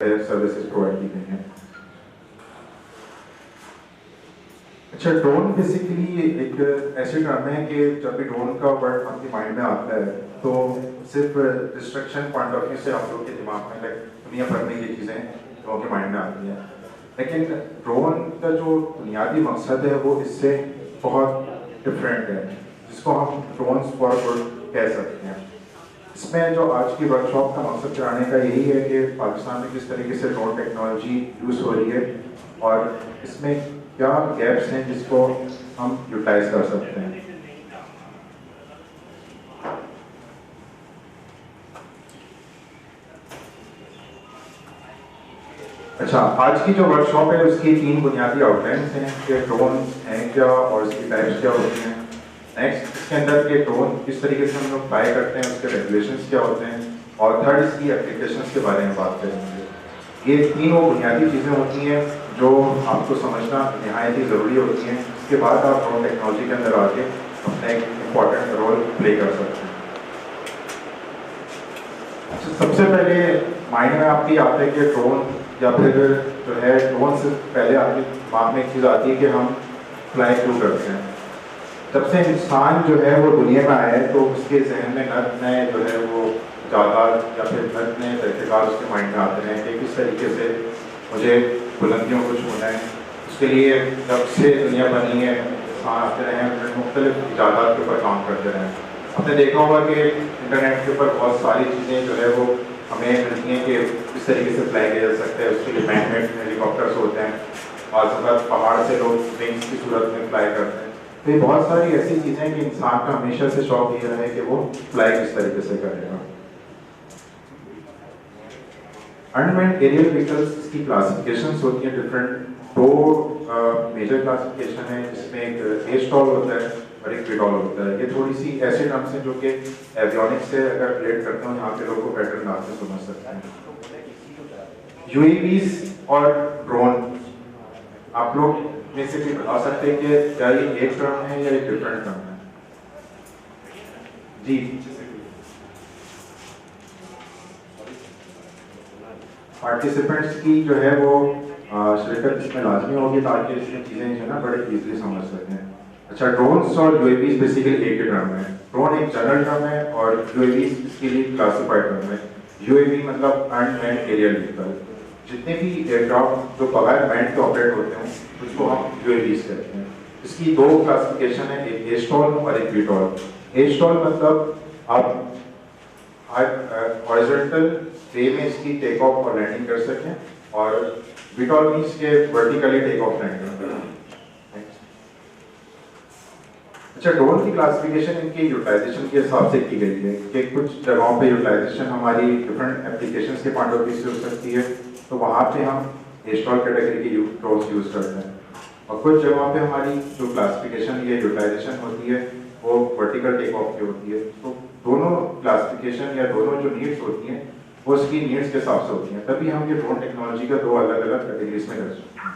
Services provide की गई हैं। अच्छा, ड्रोन बेसिकली एक ऐसी टर्म है कि जब भी ड्रोन का वर्ड आपके माइंड में आता है तो सिर्फ डिस्ट्रक्शन पॉइंट ऑफ व्यू से आप लोग के दिमाग में लाइक दुनिया भर में ये चीज़ें लोगों के माइंड में आती हैं, लेकिन ड्रोन का जो बुनियादी मकसद है वो इससे बहुत डिफरेंट है, जिसको हम ड्रोन्स फॉर गुड कह सकते हैं। इसमें जो आज की वर्कशॉप का मकसद कराने का यही है कि पाकिस्तान में किस तरीके से ड्रोन टेक्नोलॉजी यूज़ हो रही है और इसमें क्या गैप्स हैं जिसको हम यूटिलाइज कर सकते हैं। अच्छा, आज की जो वर्कशॉप है उसकी 3 बुनियादी आउटलाइंस हैं कि ड्रोन हैं क्या और उसकी टाइप्स क्या होती हैं। नेक्स्ट, इसके अंदर के ड्रोन किस तरीके से हम लोग फ्लाई करते हैं, उसके रेगुलेशंस क्या होते हैं, और थर्ड इसकी एप्लीकेशंस के बारे में बात करेंगे। ये 3 वो बुनियादी चीज़ें होती हैं जो आपको समझना नहायत ही ज़रूरी होती हैं। इसके बाद आप ड्रोन टेक्नोलॉजी के अंदर आके अपना एक इम्पॉर्टेंट रोल प्ले कर सकते हैं। अच्छा, सबसे पहले माइंड में आपकी आता है कि ड्रोन या फिर जो है ड्रोन से पहले आपके दिमाग में एक चीज़ आती है कि हम फ्लाई क्यों करते हैं। जब से इंसान जो है वो दुनिया में आया है तो उसके जहन में नए जो है वो जायदाद या फिर नए तरीक़ेकार उसके माइंड में आते हैं कि किस तरीके से मुझे बुलंदियों को छूना है। उसके लिए जब से दुनिया बनी है इंसान आते रहे हैं, मुख्तलिफ इजादात के ऊपर काम करते रहे हैं। आपने देखा होगा कि इंटरनेट के ऊपर बहुत सारी चीज़ें जो है वो हमें मिलती हैं कि किस तरीके से फ्लाई किया जा सकता है। उसके लिए मैनमेड हेलीकॉप्टर्स होते हैं और पहाड़ से लोग विंग्स की सूरत में फ्लाई करते हैं। तो ये बहुत सारी ऐसी चीज़ें कि इंसान का हमेशा से शौक ये रहा है कि वो फ्लाई किस तरीके से करेगा। अनमैन्ड एरियल व्हीकल्स की क्लासिफिकेशंस होती हैं डिफरेंट। 2 मेजर क्लासिफिकेशन है, जिसमें एक एस्टॉल होता है और एक विटॉल होता है। ये थोड़ी सी ऐसे टर्म्स हैं जो कि एवियोनिक्स से अगर रिलेट करते हो यहाँ पे लोग को पैटर्न नाम से समझ सकते हैं। यूएवीज और ड्रोन, आप लोग में से भी बता सकते हैं कि क्या ये एक टर्म है या एक डिफरेंट टर्म है? जी, पार्टिसिपेंट्स की जो है वो शिरकत इसमें लाजमी होगी ताकि इसमें चीज़ें जो है ना बड़े ईजिली समझ सकें। अच्छा, ड्रोन्स और यूएवीज बेसिकली एक ही टर्म है। ड्रोन एक जनरल टर्म है और यूएवीज इसके लिए क्लासिफाइड टर्म है। यूएवी मतलब अनमैन्ड एरियल व्हीकल। जितने भी एयरक्राफ्ट जो बगैर मैंड के ऑपरेट होते हैं उसको हम यूएवीज कहते हैं। इसकी 2 क्लासिफिकेशन है, एक एस्टॉल और एक विटॉल। एस्टॉल मतलब आप हॉरिजॉन्टल वे में इसकी टेक ऑफ और लैंडिंग कर सकें, और विटॉल मीन्स के वर्टिकली टेक ऑफ लैंडिंग करें। अच्छा, ड्रोन की क्लासिफिकेशन इनके यूटिलाइजेशन के हिसाब से की गई है कि कुछ जगहों पे यूटिलाइजेशन हमारी डिफरेंट एप्लीकेशंस के पॉइंट ऑफ व्यू से हो सकती है, तो वहाँ पे हम एस्टॉल कैटेगरी के ड्रोन्स यूज़ करते हैं। और कुछ जगहों पे हमारी जो क्लासिफिकेशन या यूटिलाइजेशन होती है वो वर्टिकल टेक ऑफ की होती है। तो दोनों क्लासिफिकेशन या दोनों जो नीड्स होती हैं वो उसकी नीड्स के हिसाब से होती हैं, तभी हम ये ड्रोन टेक्नोलॉजी का 2 अलग अलग कैटेगरीज में कर सकते हैं।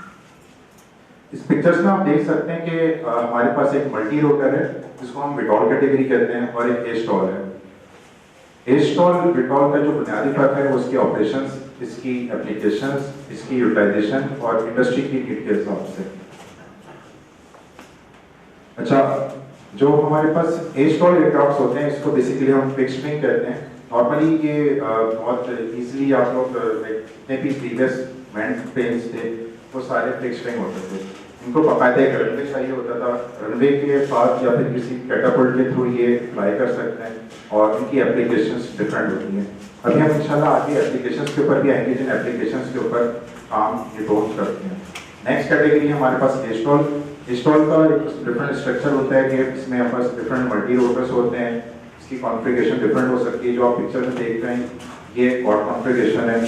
इस पिक्चर्स में आप देख सकते हैं कि हमारे पास एक मल्टी रोटर है जिसको हम विटॉल कैटेगरी कहते हैं, और एक एस्टॉल है। एस्टॉल विटॉल का जो बुनियादी फर्क है वो उसके ऑपरेशंस, इसकी एप्लीकेशंस, इसकी यूटिलाइजेशन और इंडस्ट्री की नीड के हिसाब से। अच्छा, जो हमारे पास एस्टॉल एयरक्राफ्ट होते हैं इसको बेसिकली हम फिक्स्ड विंग कहते हैं। नॉर्मली ये बहुत इजीली आप लोग जितने भी प्रीवियस मैन्ड प्लेन्स थे वो सारे फिक्स्ड विंग होते थे। इनको बाकायदा एक रनवे चाहिए होता था, रनवे के साथ या फिर किसी कैटापल्ट के थ्रू ये फ्लाई कर सकते हैं, और इनकी एप्लीकेशंस डिफरेंट होती हैं। अभी हम इंशाल्लाह आगे एप्लीकेशंस के ऊपर भी आएंगे जिन एप्लीकेशंस के ऊपर काम ये ड्रोन्स करते हैं। नेक्स्ट कैटेगरी हमारे पास एस्टॉल। एस्टॉल का एक डिफरेंट स्ट्रक्चर होता है कि इसमें हमारे पास डिफरेंट मल्टी रोटर्स होते हैं, इसकी कॉन्फ़िगरेशन डिफरेंट हो सकती है। जो आप पिक्चर में देख रहे हैं ये और कॉन्फ़िगरेशन है,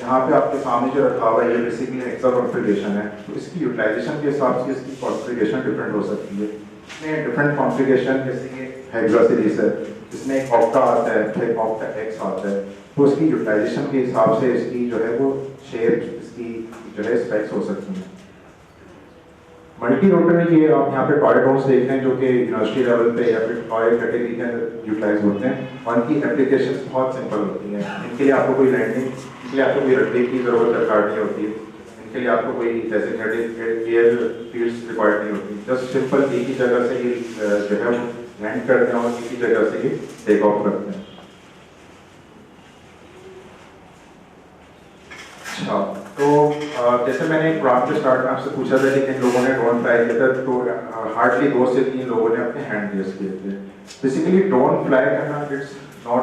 यहाँ पे आपके सामने जो रखा हुआ है ये बेसिकली हेक्सा कॉन्फ़िगरेशन है। तो इसकी यूटिलाइजेशन के हिसाब से इसकी कॉन्फ़िगरेशन डिफरेंट हो सकती है। इसमें डिफरेंट कॉन्फ़िगरेशन जैसे कि हेक्सा सीरीज है, इसमें एक ऑक्टा आता है, फिर ऑक्टा एक्स आता है, तो इसकी यूटिलाइजेशन के हिसाब से इसकी जो है वो शेप, इसकी जो है स्पेक्स हो सकती हैं। मल्टी रोटर ये आप यहाँ पे टॉय ड्रोन्स देख रहे हैं जो कि यूनिवर्सिटी लेवल पे या फिर टॉय कैटेगरी के अंदर यूटिलाइज होते हैं, और इनकी एप्लीकेशंस बहुत सिंपल होती हैं। इनके लिए आपको कोई लैंडिंग इनके लिए आपको कोई रखने की ज़रूरत दरकार नहीं होती है, इनके लिए आपको कोई डेजिग्नेटेड एयर फील्ड्स रिक्वायर्ड नहीं होती, जस्ट सिंपल एक ही जगह से ये जो है लैंड करते हैं और एक ही जगह से ये टेक ऑफ करते हैं। अच्छा, तो जैसे मैंने प्रोग्राम के स्टार्ट में आपसे पूछा था कि किन लोगों ने ड्रोन फ्लाई किया था, तो हार्डली 2 से 3 लोगों ने अपने हैंड रेज किए थे। बेसिकली ड्रोन फ्लाई करना it's not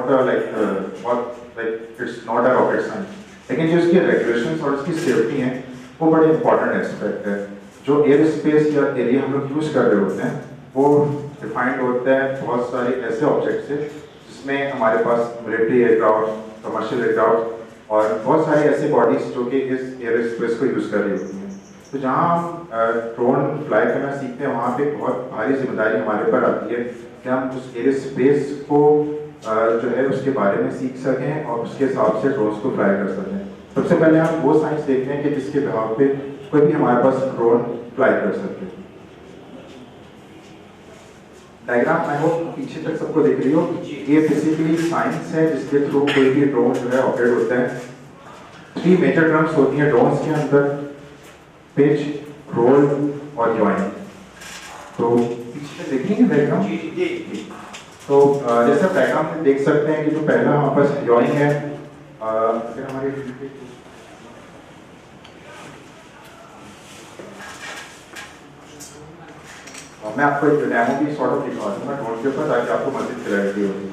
it's not a rocket science, लेकिन जो इसकी रेगुलेशंस और इसकी सेफ्टी है वो बड़े इंपॉर्टेंट एस्पेक्ट है। जो एयर स्पेस या एरिया हम लोग यूज़ कर रहे होते हैं वो डिफाइंड होता है बहुत सारे ऐसे ऑब्जेक्ट से जिसमें हमारे पास मिलिट्री एयरक्राफ्ट, कमर्शियल एयरक्राफ्ट और बहुत सारे ऐसे बॉडीज जो कि इस एयर स्पेस को यूज़ कर रही होती हैं। तो जहाँ हम ड्रोन फ्लाई करना सीखते हैं वहाँ पे बहुत भारी जिम्मेदारी हमारे पर आती है कि हम उस एयर स्पेस को जो है उसके बारे में सीख सकें और उसके हिसाब से ड्रोन्स को फ्लाई कर सकें। सबसे पहले हम वो साइंस देखते हैं कि जिसके बिहाफ पे कोई भी हमारे पास ड्रोन फ्लाई कर सके। डायग्राम आई होप पीछे तक सबको दिख रही हो। ये बेसिकली साइंस है जिसके थ्रू कोई भी ड्रोन जो है ऑपरेट होता है। 3 मेजर टर्म्स होती हैं ड्रोन्स के अंदर, पिच, रोल और जॉइंट। तो पीछे देख रही है डायग्राम? तो जैसे डायग्राम में देख सकते हैं कि जो पहला हमारे पास जॉइंट है, फिर हमारी मैं आपको एक डेमो भी सॉर्ट ऑफ दिखा दूंगा ड्रोन के ऊपर ताकि आपको मज़ीद क्लैरिटी होगी।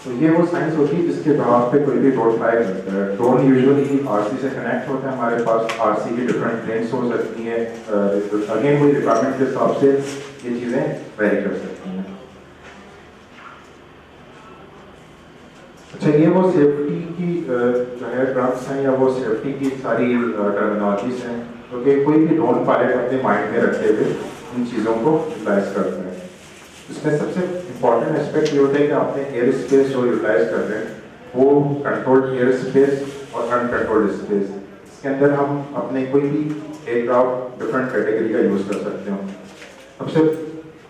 तो ये वो साइंस होती है जिसके बिहाफ पे कोई भी ड्रोन फ्लाई करता है। ड्रोन यूजुअली आरसी से कनेक्ट होता है, हमारे पास आरसी की डिफरेंट प्लेन्स हो सकती हैं, अगेन वही रिक्वायरमेंट के हिसाब से ये चीज़ें वेरी कर सकती हैं। अच्छा, ये वो सेफ्टी की जो है टर्म्स हैं या वो सेफ्टी की सारी टर्मिनोलॉजीज हैं क्योंकि कोई भी ड्रोन पायलट अपने माइंड में रखते हुए इन चीज़ों को यूटिलाइज करता है। इसमें सबसे इम्पॉर्टेंट एस्पेक्ट ये होता है कि आपने एयर स्पेस जो यूटिलाइज कर रहे हैं वो कंट्रोल्ड एयर स्पेस और अनकंट्रोल्ड स्पेस, इसके अंदर हम अपने कोई भी एयरक्राफ्ट डिफरेंट कैटेगरी का यूज़ कर सकते हो। सबसे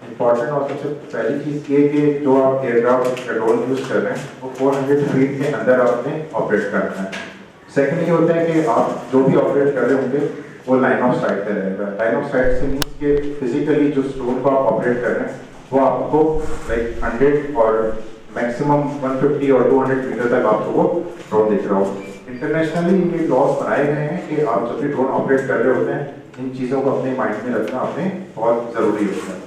इम्पॉर्टेंट और सबसे पहली चीज़ ये कि जो आप एयरक्राफ्ट ड्रोन यूज़ कर रहे हैं वो 400 फीट के अंदर आपने ऑपरेट करना है। सेकंड ये होता है कि आप जो भी ऑपरेट कर रहे होंगे वो लाइन ऑफ साइट पे रहेगा। लाइन ऑफ साइट से मीन्स कि फिजिकली जो ड्रोन को आप ऑपरेट कर रहे हैं वो आपको लाइक 100 और मैक्सिमम 150 और 200 मीटर तक आपको वो ड्रोन दिख रहा हो। इंटरनेशनली ये लॉज बनाए गए हैं कि आप जब भी ड्रोन ऑपरेट कर रहे होते हैं इन चीज़ों को अपने माइंड में रखना आपने बहुत ज़रूरी होता है।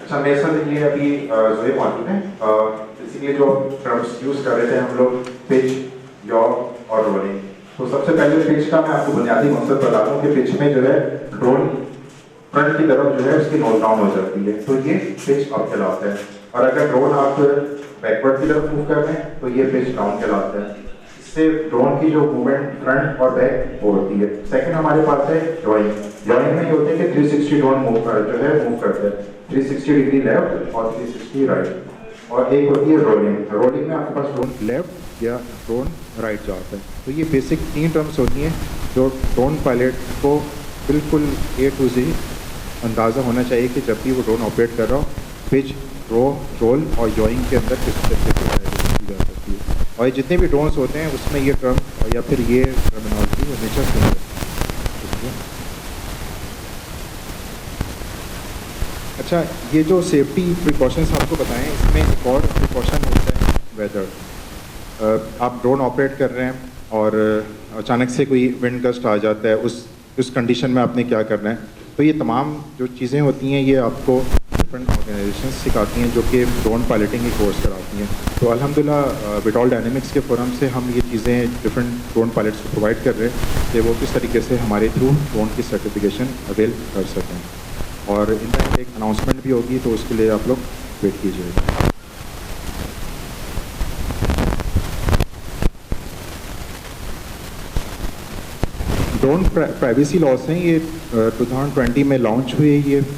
अच्छा, मेरे साथ ये अभी जोए मौजूद हैं। बेसिकली जो टर्म्स यूज़ कर रहे थे हम लोग, पिच, यॉ और रोलिंग। तो सबसे पहले पिच का मैं आपको बुनियादी मकसद बता दूं कि पिच में जो है ड्रोन फ्रंट की तरफ जो है उसकी नोज डाउन हो जाती है, तो ये पिच अप कहलाता है। और अगर ड्रोन आप बैकवर्ड की तरफ मूव कर रहे हैं तो ये पिच डाउन कहलाता है। इससे ड्रोन की जो मूवमेंट फ्रंट और बैक वो होती है। सेकंड हमारे पास है जॉइंग। जॉइंग में ये होता है कि 360 ड्रोन मूव करता है, 360 डिग्री लेफ्ट और 360 राइट। और एक होती है रोलिंग। रोलिंग में आपके पास ड्रोन लेफ्ट या ड्रोन राइट जाता है। तो ये बेसिक 3 टर्म्स होती हैं जो ड्रोन पायलट को बिल्कुल A to Z अंदाज़ा होना चाहिए कि जब भी वो ड्रोन ऑपरेट कर रहा हो पिच, रोल और जॉइंग के अंदर किस तरीके से की जा सकती है। और ये जितने भी ड्रोन्स होते हैं उसमें ये टर्म या फिर ये टर्मिनोलॉजी हमेशा सुन है। अच्छा, ये जो सेफ्टी प्रिकॉशंस आपको बताएं इसमें एक और प्रिकॉशन होता है वेदर। आप ड्रोन ऑपरेट कर रहे हैं और अचानक से कोई विंड गस्ट आ जाता है, उस कंडीशन में आपने क्या करना है। तो ये तमाम जो चीज़ें होती हैं ये आपको डिफरेंट ऑर्गेनाइजेशन सिखाती हैं जो कि ड्रोन पायलटिंग की कोर्स कराती हैं। तो अल्हम्दुलिल्लाह विटॉल डायनेमिक्स के फोरम से हम ये चीज़ें डिफरेंट ड्रोन पायलट्स को प्रोवाइड कर रहे हैं कि वो किस तरीके से हमारे थ्रू ड्रोन की सर्टिफिकेशन अवेल कर सकें। और इनका एक अनाउंसमेंट भी होगी तो उसके लिए आप लोग वेट कीजिएगा। ड्रोन प्राइवेसी लॉस हैं, ये 2020 में लॉन्च हुए।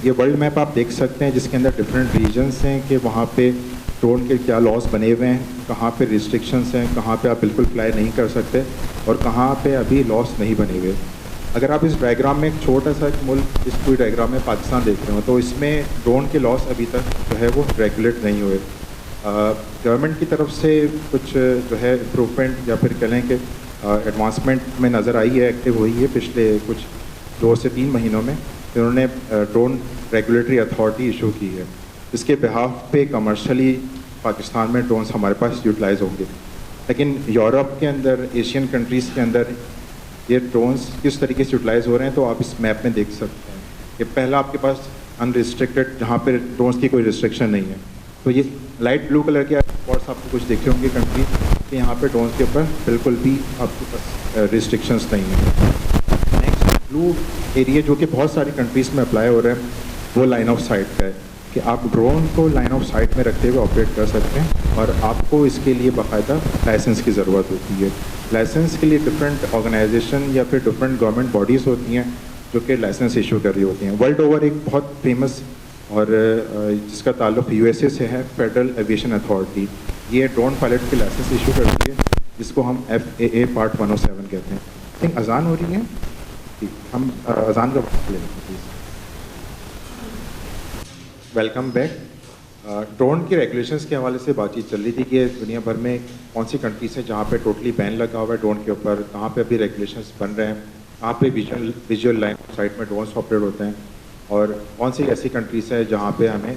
ये वर्ल्ड मैप आप देख सकते हैं जिसके अंदर डिफरेंट रीजन्स हैं कि वहाँ पे ड्रोन के क्या लॉस बने हुए हैं, कहाँ पे रिस्ट्रिक्शंस हैं, कहाँ पे आप बिल्कुल फ्लाई नहीं कर सकते और कहाँ पे अभी लॉस नहीं बने हुए। अगर आप इस डायग्राम में एक छोटा सा एक मुल्क, इस पूरी डायग्राम में पाकिस्तान देख रहे हो, तो इसमें ड्रोन के लॉस अभी तक जो है वो रेगुलेट नहीं हुए। गवर्नमेंट की तरफ से कुछ जो है इम्प्रूवमेंट या फिर कह लें कि एडवांसमेंट में नज़र आई है, एक्टिव हुई है पिछले कुछ 2 से 3 महीनों में। इन्होंने ड्रोन रेगुलेटरी अथॉरिटी इशू की है, इसके बिहाफ पे कमर्शली पाकिस्तान में ड्रोन्स हमारे पास यूटिलाइज होंगे। लेकिन यूरोप के अंदर, एशियन कंट्रीज़ के अंदर ये ड्रोन्स किस तरीके से यूटिलाइज हो रहे हैं तो आप इस मैप में देख सकते हैं कि पहला आपके पास अनरिस्ट्रिक्टेड, जहाँ पर ड्रोन्स की कोई रिस्ट्रिक्शन नहीं है। तो ये लाइट ब्लू कलर के स्पॉट्स आपको कुछ देखे होंगे कंट्री कि यहाँ पे ड्रोन्स के ऊपर बिल्कुल भी आपके पास रिस्ट्रिक्शंस नहीं है। नेक्स्ट ब्लू एरिया जो कि बहुत सारी कंट्रीज़ में अप्लाई हो रहा है, वो लाइन ऑफ साइट का है कि आप ड्रोन को लाइन ऑफ साइट में रखते हुए ऑपरेट कर सकते हैं और आपको इसके लिए बाकायदा लाइसेंस की ज़रूरत होती है। लाइसेंस के लिए डिफरेंट ऑर्गेनाइजेशन या फिर डिफरेंट गवर्नमेंट बॉडीज़ होती हैं जो कि लाइसेंस इशू कर रही होती हैं। वर्ल्ड ओवर एक बहुत फेमस और जिसका ताल्लुक यूएसए से है, फेडरल एविएशन अथॉरिटी, ये ड्रोन पायलट की लाइसेंस इशू करती है, जिसको हम FAA पार्ट 107 कहते हैं। आई थिंक अजान हो रही है, हम अजान का वक्त ले लेते हैं प्लीज़। Welcome back. ड्रोन की रेगुलेशंस के हवाले से बातचीत चल रही थी कि दुनिया भर में कौन सी कंट्रीज हैं जहाँ पे टोटली बैन लगा हुआ है ड्रोन के ऊपर, कहाँ पे अभी रेगुलेशंस बन रहे हैं, कहाँ पे विजुअल लाइन ऑफ साइट में ड्रोन्स ऑपरेट होते हैं, और कौन सी ऐसी कंट्रीज़ है जहाँ पे हमें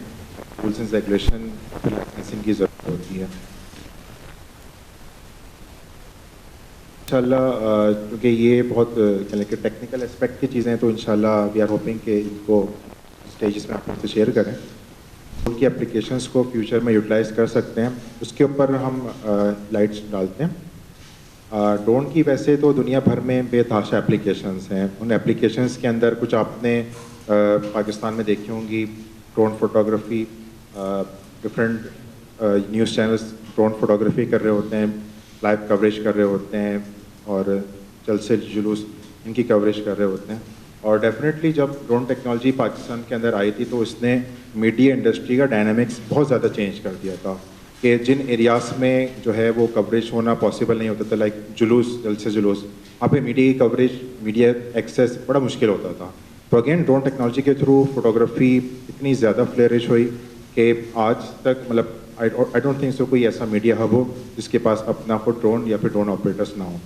रूल्स एंड रेगुलेशन लाइसेंसिंग की ज़रूरत होती है। इंशाल्लाह क्योंकि ये बहुत कि टेक्निकल एस्पेक्ट की चीज़ें हैं, तो इंशाल्लाह वी आर होपिंग कि इनको स्टेजेस में आप लोग से शेयर करें, उनकी एप्लीकेशंस को फ्यूचर में यूटिलाइज़ कर सकते हैं। उसके ऊपर हम लाइट्स डालते हैं। ड्रोन की वैसे तो दुनिया भर में बेतहाशा एप्लीकेशंस हैं। उन एप्लीकेशंस के अंदर कुछ आपने पाकिस्तान में देखी होंगी, drone photography, different news channels drone photography कर रहे होते हैं, लाइव कवरेज कर रहे होते हैं और जलसे जुलूस इनकी कवरेज कर रहे होते हैं। और डेफिनेटली जब ड्रोन टेक्नोलॉजी पाकिस्तान के अंदर आई थी तो इसने मीडिया इंडस्ट्री का डायनामिक्स बहुत ज़्यादा चेंज कर दिया था कि जिन एरियाज़ में जो है वो कवरेज होना पॉसिबल नहीं होता था, लाइक जुलूस, जलसे जुलूस, वहाँ पे मीडिया की कवरेज, मीडिया एक्सेस बड़ा मुश्किल होता था। तो अगेन ड्रोन टेक्नोलॉजी के थ्रू फोटोग्राफी इतनी ज़्यादा फ्लेरिश हुई कि आज तक मतलब आई डोंट थिंक सो कोई ऐसा मीडिया हब हो जिसके पास अपना खुद ड्रोन या फिर ड्रोन ऑपरेटर्स ना हो।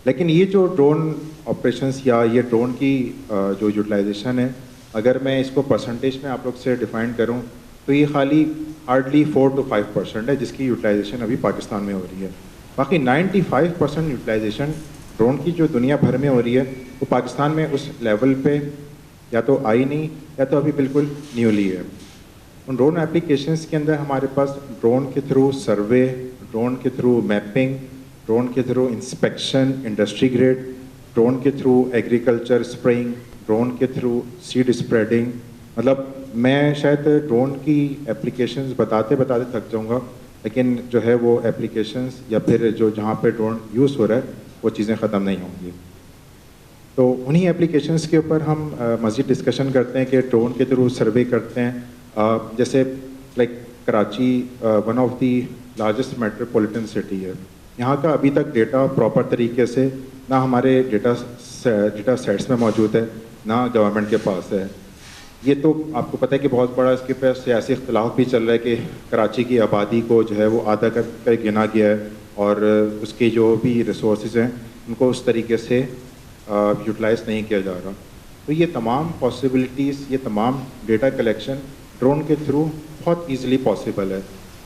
लेकिन ये जो ड्रोन ऑपरेशंस या ये ड्रोन की जो यूटिलाइजेशन है, अगर मैं इसको परसेंटेज में आप लोग से डिफाइन करूँ तो ये खाली हार्डली 4 to 5% है जिसकी यूटिलाइजेशन अभी पाकिस्तान में हो रही है। बाकी 95% यूटिलाइजेशन ड्रोन की जो दुनिया भर में हो रही है वो पाकिस्तान में उस लेवल पे या तो आई नहीं या तो अभी बिल्कुल न्यूली है। उन ड्रोन एप्लीकेशंस के अंदर हमारे पास ड्रोन के थ्रू सर्वे, ड्रोन के थ्रू मैपिंग, ड्रोन के through inspection industry grade, drone के थ्रू एग्रीकल्चर स्प्रेइंग, ड्रोन के थ्रू सीड स्प्रेडिंग, मतलब मैं शायद ड्रोन की एप्लीकेशंस बताते बताते थक जाऊंगा, लेकिन जो है वो एप्लीकेशंस या फिर जो जहाँ पे ड्रोन यूज़ हो रहा है वो चीज़ें ख़त्म नहीं होंगी। तो उन्हीं एप्लीकेशंस के ऊपर हम मज़ीद डिस्कशन करते हैं कि ड्रोन के थ्रू सर्वे करते हैं। जैसे like Karachi one of the largest metropolitan city है, यहाँ का अभी तक डेटा प्रॉपर तरीके से ना हमारे डेटा सेट्स में मौजूद है ना गवर्नमेंट के पास है। ये तो आपको पता है कि बहुत बड़ा इसके पास सियासी इख्तलाफ भी चल रहा है कि कराची की आबादी को जो है वो आधा कर गिना गया है और उसके जो भी रिसोर्सेज हैं उनको उस तरीके से यूटिलाइज़ नहीं किया जा रहा। तो ये तमाम पॉसिबिलिटीज़, ये तमाम डेटा कलेक्शन ड्रोन के थ्रू बहुत ईज़िली पॉसिबल है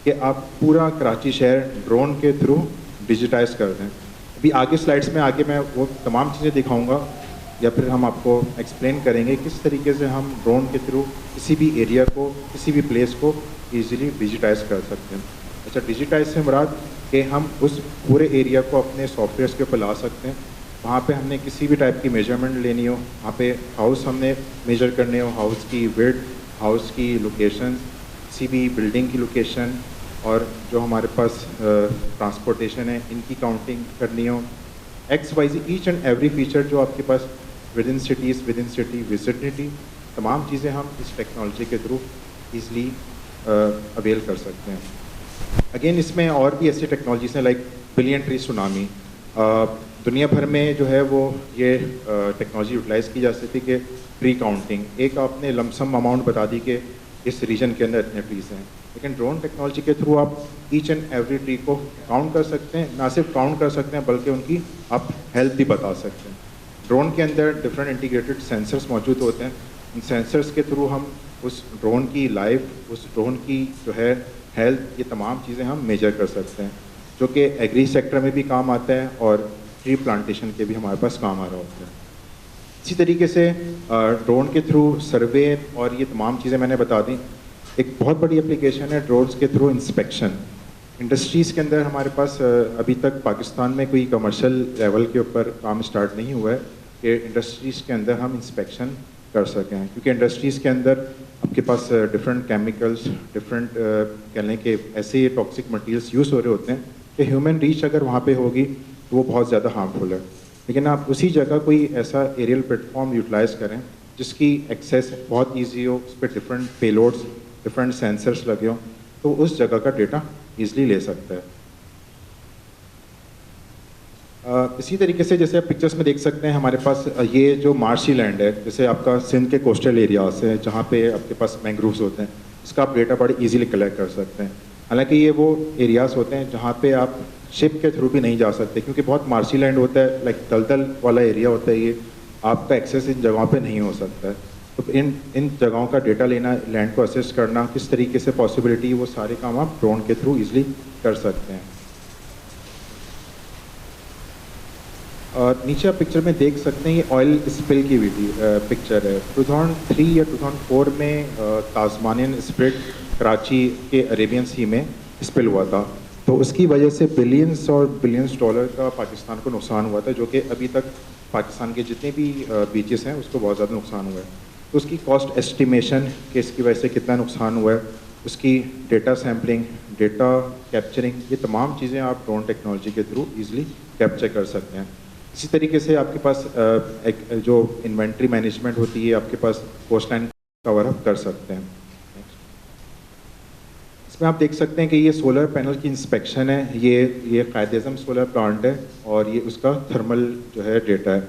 कि आप पूरा कराची शहर ड्रोन के थ्रू डिजिटाइज कर दें। अभी आगे स्लाइड्स में आगे मैं वो तमाम चीज़ें दिखाऊंगा या फिर हम आपको एक्सप्लेन करेंगे किस तरीके से हम ड्रोन के थ्रू किसी भी एरिया को, किसी भी प्लेस को ईज़िली डिजिटाइज कर सकते हैं। अच्छा, डिजिटाइज से मुराद कि हम उस पूरे एरिया को अपने सॉफ्टवेयर्स के ऊपर ला सकते हैं। वहाँ पे हमने किसी भी टाइप की मेजरमेंट लेनी हो, वहाँ पे हाउस हमने मेजर करने हो, हाउस की विड्थ, हाउस की लोकेशन, किसी भी बिल्डिंग की लोकेशन, और जो हमारे पास ट्रांसपोर्टेशन है इनकी काउंटिंग करनी हो, XYZ each and every feature जो आपके पास within cities, within city visibility, तमाम चीज़ें हम इस टेक्नोलॉजी के थ्रू ईज़िली अवेल कर सकते हैं। अगेन इसमें और भी ऐसी टेक्नोलॉजीज़ हैं लाइक बिलियन ट्री सुनामी। दुनिया भर में जो है वो ये टेक्नोलॉजी यूटिलाइज़ की जा सकती है कि ट्री काउंटिंग, एक आपने लमसम अमाउंट बता दी कि इस रीजन के अंदर इतने ट्रीज़ हैं, लेकिन ड्रोन टेक्नोलॉजी के थ्रू आप ईच एंड एवरी ट्री को काउंट कर सकते हैं। ना सिर्फ काउंट कर सकते हैं बल्कि उनकी आप हेल्थ भी बता सकते हैं। ड्रोन के अंदर डिफरेंट इंटीग्रेटेड सेंसर्स मौजूद होते हैं। इन सेंसर्स के थ्रू हम उस ड्रोन की लाइफ, उस ड्रोन की जो है हेल्थ, ये तमाम चीज़ें हम मेजर कर सकते हैं, जो कि एग्री सेक्टर में भी काम आता है और ट्री प्लांटेशन के भी हमारे पास काम आ रहा होता है। इसी तरीके से ड्रोन के थ्रू सर्वे और ये तमाम चीज़ें मैंने बता दी। एक बहुत बड़ी एप्लीकेशन है ड्रोन्स के थ्रू इंस्पेक्शन। इंडस्ट्रीज़ के अंदर हमारे पास अभी तक पाकिस्तान में कोई कमर्शियल लेवल के ऊपर काम स्टार्ट नहीं हुआ है कि इंडस्ट्रीज़ के अंदर हम इंस्पेक्शन कर सकें, क्योंकि इंडस्ट्रीज़ के अंदर आपके पास डिफरेंट केमिकल्स, डिफरेंट कह लें कि ऐसे टॉक्सिक मटेरियल्स यूज़ हो रहे होते हैं कि ह्यूमन रीच अगर वहाँ पे होगी तो वो बहुत ज़्यादा हार्मफुल है। लेकिन आप उसी जगह कोई ऐसा एरियल प्लेटफॉर्म यूटिलाइज़ करें जिसकी एक्सेस बहुत ईजी हो, उस पर डिफरेंट पेलोड्स, डिफरेंट सेंसर्स लगे हों, तो उस जगह का डेटा ईजिली ले सकता है। इसी तरीके से जैसे आप पिक्चर्स में देख सकते हैं, हमारे पास ये जो मार्शी लैंड है, जैसे आपका सिंध के कोस्टल एरियाज हैं जहाँ पे आपके पास मैंग्रोव्स होते हैं, इसका आप डेटा बड़े इजीली कलेक्ट कर सकते हैं। हालांकि ये वो एरियाज़ होते हैं जहाँ पे आप शिप के थ्रू भी नहीं जा सकते, क्योंकि बहुत मार्शी लैंड होता है, लाइक दलदल वाला एरिया होता है, ये आपका एक्सेस इन जगहों पे नहीं हो सकता है। तो इन जगहों का डेटा लेना, लैंड को असेस करना, किस तरीके से पॉसिबिलिटी, वो सारे काम आप ड्रोन के थ्रू इजीली कर सकते हैं। और नीचे आप पिक्चर में देख सकते हैं, ये ऑयल स्पिल की पिक्चर है। 2003 या 2004 में तास्मानियन स्प्रिट कराची के अरेबियन सी में स्पिल हुआ था, तो उसकी वजह से बिलियंस और बिलियंस डॉलर का पाकिस्तान को नुकसान हुआ था, जो कि अभी तक पाकिस्तान के जितने भी बीचेस हैं उसको बहुत ज़्यादा नुकसान हुआ है। तो उसकी कॉस्ट एस्टिमेशन कि इसकी वजह से कितना नुकसान हुआ है, उसकी डेटा सैम्पलिंग, डेटा कैप्चरिंग, ये तमाम चीज़ें आप ड्रोन टेक्नोलॉजी के थ्रू ईजिली कैप्चर कर सकते हैं। इसी तरीके से आपके पास एक जो इन्वेंट्री मैनेजमेंट होती है, आपके पास कोस्ट लाइन कवर अप कर सकते हैं। इसमें आप देख सकते हैं कि ये सोलर पैनल की इंस्पेक्शन है। ये कायद-ए-आज़म सोलर प्लांट है और ये उसका थर्मल जो है डेटा है।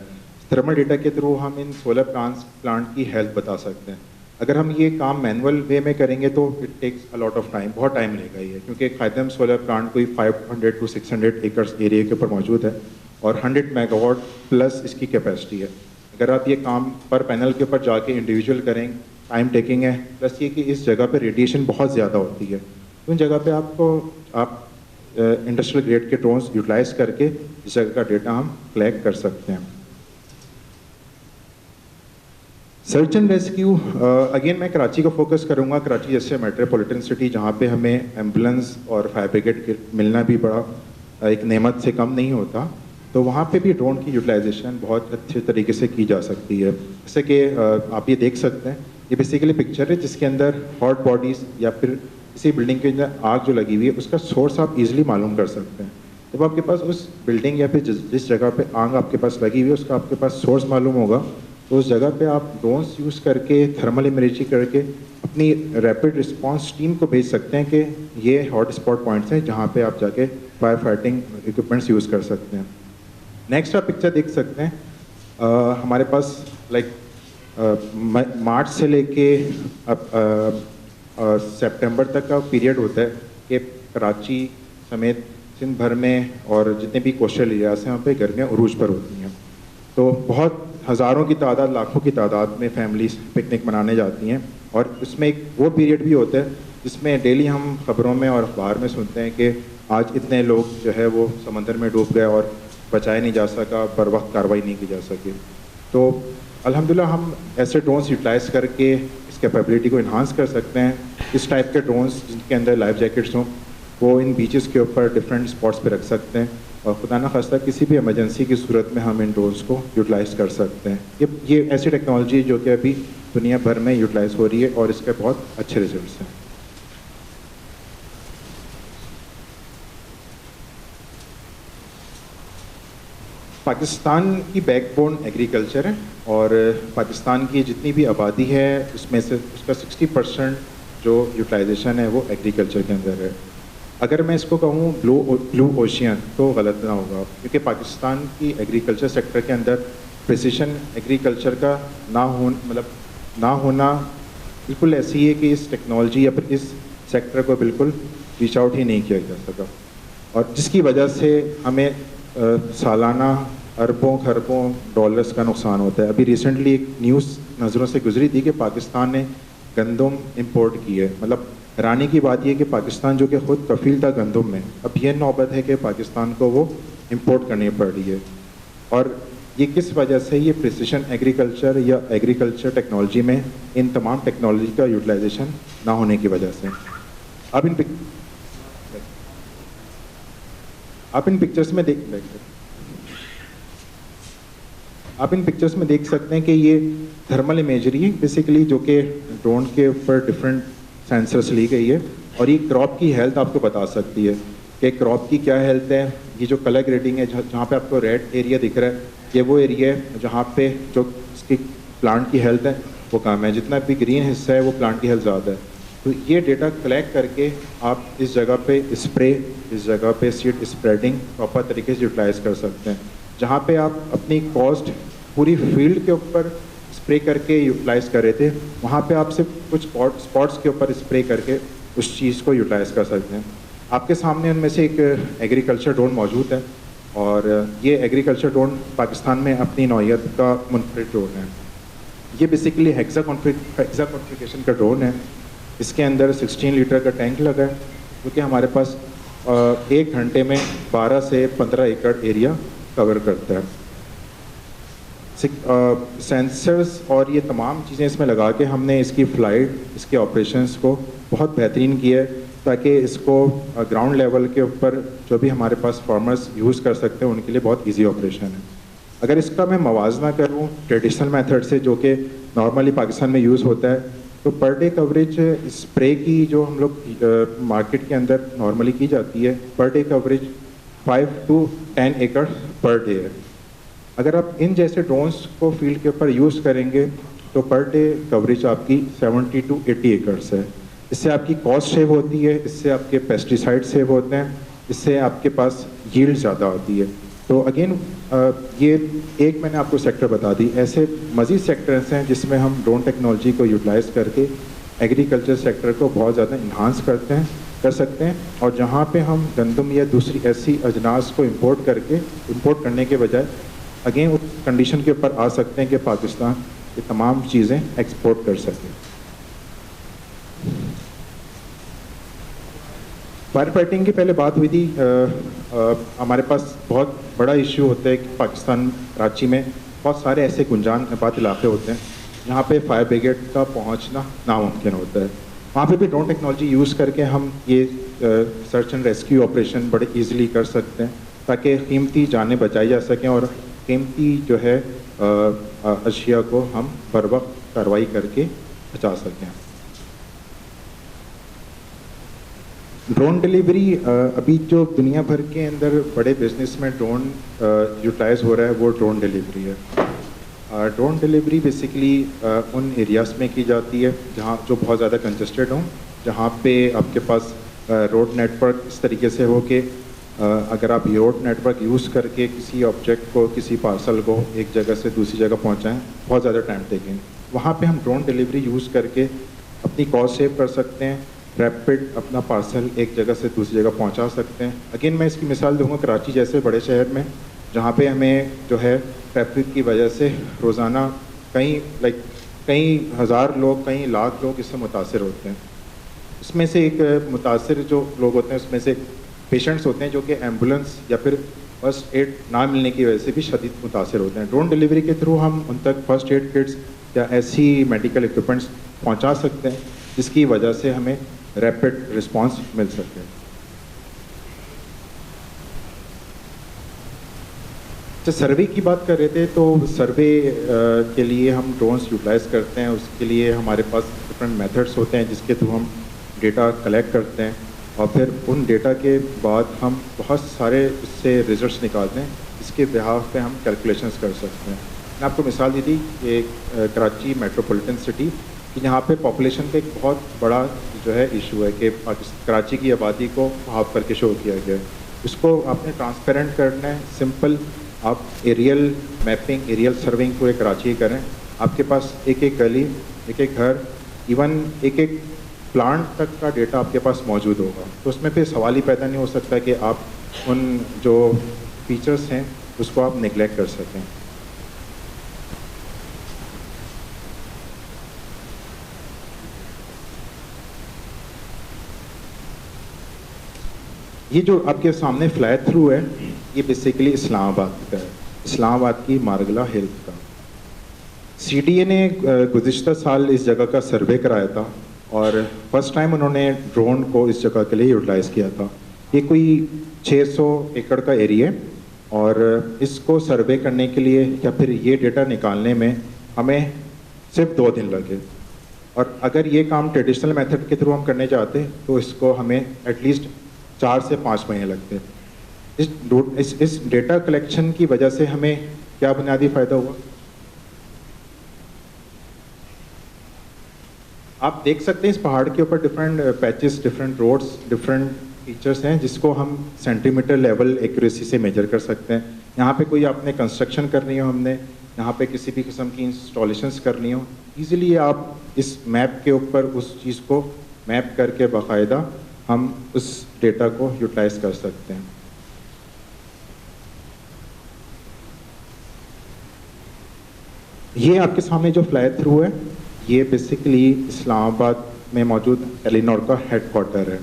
थर्मल डेटा के थ्रू हम इन सोलर प्लांट की हेल्थ बता सकते हैं। अगर हम ये काम मैनुअल वे में करेंगे तो it takes a lot of time, बहुत टाइम लेगा ये, क्योंकि कायद-ए-आज़म सोलर प्लांट कोई 500 to 600 एकर्स एरिया के ऊपर मौजूद है और 100 मेगावाट प्लस इसकी कैपेसिटी है। अगर आप ये काम पर पैनल के ऊपर जाके इंडिविजुअल करें, टाइम टेकिंग है, प्लस ये कि इस जगह पे रेडिएशन बहुत ज़्यादा होती है, तो उन जगह पे आप इंडस्ट्रियल ग्रेड के ड्रोन्स यूटिलाइज करके इस जगह का डेटा हम कलेक्ट कर सकते हैं। सर्च एंड रेस्क्यू, अगेन मैं कराची को फोकस करूंगा। कराची जैसे मेट्रोपॉलिटन सिटी जहाँ पे हमें एम्बुलेंस और फायर ब्रिगेड मिलना भी बड़ा एक नेमत से कम नहीं होता, तो वहाँ पे भी ड्रोन की यूटिलाइजेशन बहुत अच्छे तरीके से की जा सकती है। जैसे कि आप ये देख सकते हैं, ये बेसिकली पिक्चर है जिसके अंदर हॉट बॉडीज़ या फिर किसी बिल्डिंग के अंदर आग जो लगी हुई है उसका सोर्स आप इजीली मालूम कर सकते हैं। जब आपके पास उस बिल्डिंग या फिर जिस जगह पे आग आपके पास लगी हुई है उसका आपके पास सोर्स मालूम होगा, तो उस जगह पे आप ड्रोन्स यूज़ करके, थर्मल इमेजिंग करके अपनी रैपिड रिस्पांस टीम को भेज सकते हैं कि ये हॉट स्पॉट पॉइंट्स हैं जहाँ पे आप जाके फायर फाइटिंग इक्विपमेंट्स यूज़ कर सकते हैं। नेक्स्ट आप पिक्चर देख सकते हैं, हमारे पास लाइक मार्च से लेके सितंबर तक का पीरियड होता है कि कराची समेत सिंध भर में और जितने भी कोस्टल एरियाज हैं वहाँ पे गर्मियाँ उरूज पर होती हैं, तो बहुत हज़ारों की तादाद, लाखों की तादाद में फैमिलीज पिकनिक मनाने जाती हैं। और उसमें एक वो पीरियड भी होता है जिसमें डेली हम खबरों में और अखबार में सुनते हैं कि आज इतने लोग जो है वो समंदर में डूब गए और बचाया नहीं जा सका, बर वक्त कार्रवाई नहीं की जा सकी। तो अल्हम्दुलिल्लाह हम ऐसे ड्रोन्स यूटिलाइज़ करके इस कैपेबिलिटी को इन्हांस कर सकते हैं। इस टाइप के ड्रोन्स जिनके अंदर लाइफ जैकेट्स हों वो इन बीचेस के ऊपर डिफरेंट स्पॉट्स पे रख सकते हैं और खुदा न खास्ता किसी भी इमरजेंसी की सूरत में हम इन ड्रोन्स को यूटिलाइज़ कर सकते हैं। ये ऐसी टेक्नोलॉजी जो कि अभी दुनिया भर में यूटिलाइज़ हो रही है और इसके बहुत अच्छे रिजल्ट्स हैं। पाकिस्तान की बैकबोन एग्रीकल्चर है और पाकिस्तान की जितनी भी आबादी है उसमें से उसका 60% जो यूटिलाइजेशन है वो एग्रीकल्चर के अंदर है। अगर मैं इसको कहूँ ब्लू ओशियन तो गलत ना होगा, क्योंकि पाकिस्तान की एग्रीकल्चर सेक्टर के अंदर प्रिसिशन एग्रीकल्चर का ना होना बिल्कुल ऐसी है कि इस टेक्नोलॉजी या फिर इस सेक्टर को बिल्कुल रीच आउट ही नहीं किया जा सका, और जिसकी वजह से हमें सालाना अरबों खरबों डॉलर्स का नुकसान होता है। अभी रिसेंटली एक न्यूज़ नज़रों से गुजरी थी कि पाकिस्तान ने गंदम इंपोर्ट की है। मतलब हैरानी की बात यह कि पाकिस्तान जो कि ख़ुद कफ़ील था गंदम में, अब यह नौबत है कि पाकिस्तान को वो इंपोर्ट करनी पड़ रही है। और ये किस वजह से, ये प्रिसिशन एग्रीकल्चर या एग्रीकल्चर टेक्नोलॉजी में इन तमाम टेक्नोलॉजी का यूटिलाइजेशन ना होने की वजह से। आप इन पिक्चर्स में देख सकते हैं कि ये थर्मल इमेजरी है बेसिकली, जो कि ड्रोन के ऊपर डिफरेंट सेंसर्स ली गई है, और ये क्रॉप की हेल्थ आपको बता सकती है कि क्रॉप की क्या हेल्थ है। ये जो कलर ग्रेडिंग है, जहाँ पे आपको रेड एरिया दिख रहा है, ये वो एरिया है जहाँ पे जो इसकी प्लांट की हेल्थ है वो कम है, जितना भी ग्रीन हिस्सा है वो प्लांट की हेल्थ ज़्यादा है। तो ये डेटा कलेक्ट करके आप इस जगह पे स्प्रे, इस जगह पे सीड स्प्रेडिंग प्रॉपर तरीके से यूटिलाइज़ कर सकते हैं। जहाँ पे आप अपनी कॉस्ट पूरी फील्ड के ऊपर स्प्रे करके यूटिलाइज़ कर रहे थे, वहाँ पे आप सिर्फ कुछ स्पॉट्स के ऊपर स्प्रे करके उस चीज़ को यूटिलाइज़ कर सकते हैं। आपके सामने उनमें से एक एग्रीकल्चर ड्रोन मौजूद है, और ये एग्रीकल्चर ड्रोन पाकिस्तान में अपनी नौइयत का मुनफरिद ड्रोन है। ये बेसिकली हेक्सा कॉन्फ़िगरेशन का ड्रोन है। इसके अंदर 16 लीटर का टैंक लगा है, जो कि हमारे पास 1 घंटे में 12 से 15 एकड़ एरिया कवर करता है। सेंसर्स और ये तमाम चीज़ें इसमें लगा के हमने इसकी फ़्लाइट, इसके ऑपरेशंस को बहुत बेहतरीन किया है, ताकि इसको ग्राउंड लेवल के ऊपर जो भी हमारे पास फार्मर्स यूज़ कर सकते हैं उनके लिए बहुत इजी ऑपरेशन है। अगर इसका मैं मवाजना करूँ ट्रेडिशनल मेथड से, जो कि नॉर्मली पाकिस्तान में यूज़ होता है, तो पर डे कवरेज स्प्रे की जो हम लोग मार्केट के अंदर नॉर्मली की जाती है, पर डे कवरेज 5 to 10 एकड़ पर डे है। अगर आप इन जैसे ड्रोन्स को फील्ड के ऊपर यूज़ करेंगे तो पर डे कवरेज आपकी 70 to 80 एकर्स है। इससे आपकी कॉस्ट सेव होती है, इससे आपके पेस्टिसाइड सेव होते हैं, इससे आपके पास यील्ड ज़्यादा होती है। तो अगेन ये एक मैंने आपको सेक्टर बता दी, ऐसे मज़ीद सेक्टर्स हैं जिसमें हम ड्रोन टेक्नोलॉजी को यूटिलाइज़ करके एग्रीकल्चर सेक्टर को बहुत ज़्यादा इन्हांस कर सकते हैं, और जहाँ पे हम गंदम या दूसरी ऐसी अजनास को इंपोर्ट करने के बजाय अगेन उस कंडीशन के ऊपर आ सकते हैं कि पाकिस्तान ये तमाम चीज़ें एक्सपोर्ट कर सके। फायर फाइटिंग की पहले बात हुई थी। हमारे पास बहुत बड़ा इशू होता है कि पाकिस्तान कराची में बहुत सारे ऐसे गुंजान आबाद इलाके होते हैं जहाँ पे फायर ब्रिगेड का पहुँचना नामुमकिन होता है। वहाँ पे भी ड्रोन टेक्नोलॉजी यूज़ करके हम ये सर्च एंड रेस्क्यू ऑपरेशन बड़े ईजिली कर सकते हैं, ताकि कीमती जानें बचाई जा सकें और कीमती जो है अशिया को हम बर वक्त कार्रवाई करके बचा सकें। ड्रोन डिलीवरी अभी जो दुनिया भर के अंदर बड़े बिजनेस में ड्रोन यूटिलाइज हो रहा है वो ड्रोन डिलीवरी है। ड्रोन डिलीवरी बेसिकली उन एरियाज़ में की जाती है जहाँ जो बहुत ज़्यादा कंजस्टेड हों, जहाँ पे आपके पास रोड नेटवर्क इस तरीके से हो कि अगर आप रोड नेटवर्क यूज़ करके किसी ऑब्जेक्ट को, किसी पार्सल को एक जगह से दूसरी जगह पहुँचाएँ, बहुत ज़्यादा टाइम टेकिंग। वहाँ पे हम ड्रोन डिलीवरी यूज़ करके अपनी कॉस्ट सेव कर सकते हैं, रैपिड अपना पार्सल एक जगह से दूसरी जगह पहुंचा सकते हैं। अगेन मैं इसकी मिसाल दूंगा कराची जैसे बड़े शहर में, जहाँ पे हमें जो है ट्रैफिक की वजह से रोज़ाना कई हज़ार लोग, कई लाख लोग इससे मुतासिर होते हैं। इसमें से एक मुतासिर जो लोग होते हैं उसमें से पेशेंट्स होते हैं जो कि एम्बुलेंस या फिर फर्स्ट एड ना मिलने की वजह से भी शदीद मुतासिर होते हैं। ड्रोन डिलीवरी के थ्रू हम उन तक फर्स्ट एड किट्स या ऐसी मेडिकल इक्विपमेंट्स पहुँचा सकते हैं जिसकी वजह से हमें रैपिड रिस्पांस मिल सके। तो सर्वे की बात कर रहे थे, तो सर्वे के लिए हम ड्रोन्स यूटिलाइज़ करते हैं। उसके लिए हमारे पास डिफरेंट मेथड्स होते हैं जिसके थ्रू हम डेटा कलेक्ट करते हैं, और फिर उन डेटा के बाद हम बहुत सारे इससे रिजल्ट्स निकालते हैं, इसके बिहाफ पे हम कैलकुलेशंस कर सकते हैं। मैंने आपको मिसाल दी थी कि कराची मेट्रोपॉलिटन सिटी कि यहाँ पे पॉपुलेशन का एक बहुत बड़ा जो है इशू है कि कराची की आबादी को हाफ करके शो किया गया है। इसको आपने ट्रांसपेरेंट करना है, सिंपल आप एरियल मैपिंग, एरियल सर्विंग पूरे कराची की करें। आपके पास एक एक गली, एक एक घर, इवन एक एक प्लांट तक का डेटा आपके पास मौजूद होगा। तो उसमें फिर सवाल ही पैदा नहीं हो सकता कि आप उन जो फीचर्स हैं उसको आप निगलेक्ट कर सकें। ये जो आपके सामने फ्लाई थ्रू है, ये बेसिकली इस्लामाबाद का है, इस्लामाबाद की मारगला हेल्थ का। CDA ने गुज़िश्ता साल इस जगह का सर्वे कराया था और फर्स्ट टाइम उन्होंने ड्रोन को इस जगह के लिए यूटिलाइज़ किया था। ये कोई 600 एकड़ का एरिया है और इसको सर्वे करने के लिए या फिर ये डेटा निकालने में हमें सिर्फ 2 दिन लगे। और अगर ये काम ट्रेडिशनल मेथड के थ्रू हम करने चाहते तो इसको हमें एटलीस्ट 4 से 5 महीने लगते। इस डेटा कलेक्शन की वजह से हमें क्या बुनियादी फ़ायदा हुआ, आप देख सकते हैं इस पहाड़ के ऊपर different patches, different roads, different features हैं जिसको हम सेंटीमीटर लेवल एक्यूरेसी से मेजर कर सकते हैं। यहाँ पे कोई आपने कंस्ट्रक्शन करनी हो, हमने यहाँ पे किसी भी किस्म की इंस्टॉलेशंस करनी हो, इजीली आप इस मैप के ऊपर उस चीज़ को मैप करके बाकायदा हम उस डेटा को यूटिलाइज कर सकते हैं। ये आपके सामने जो फ्लाई थ्रू है, ये बेसिकली इस्लामाबाद में मौजूद टेलीनॉर का हेडक्वार्टर है।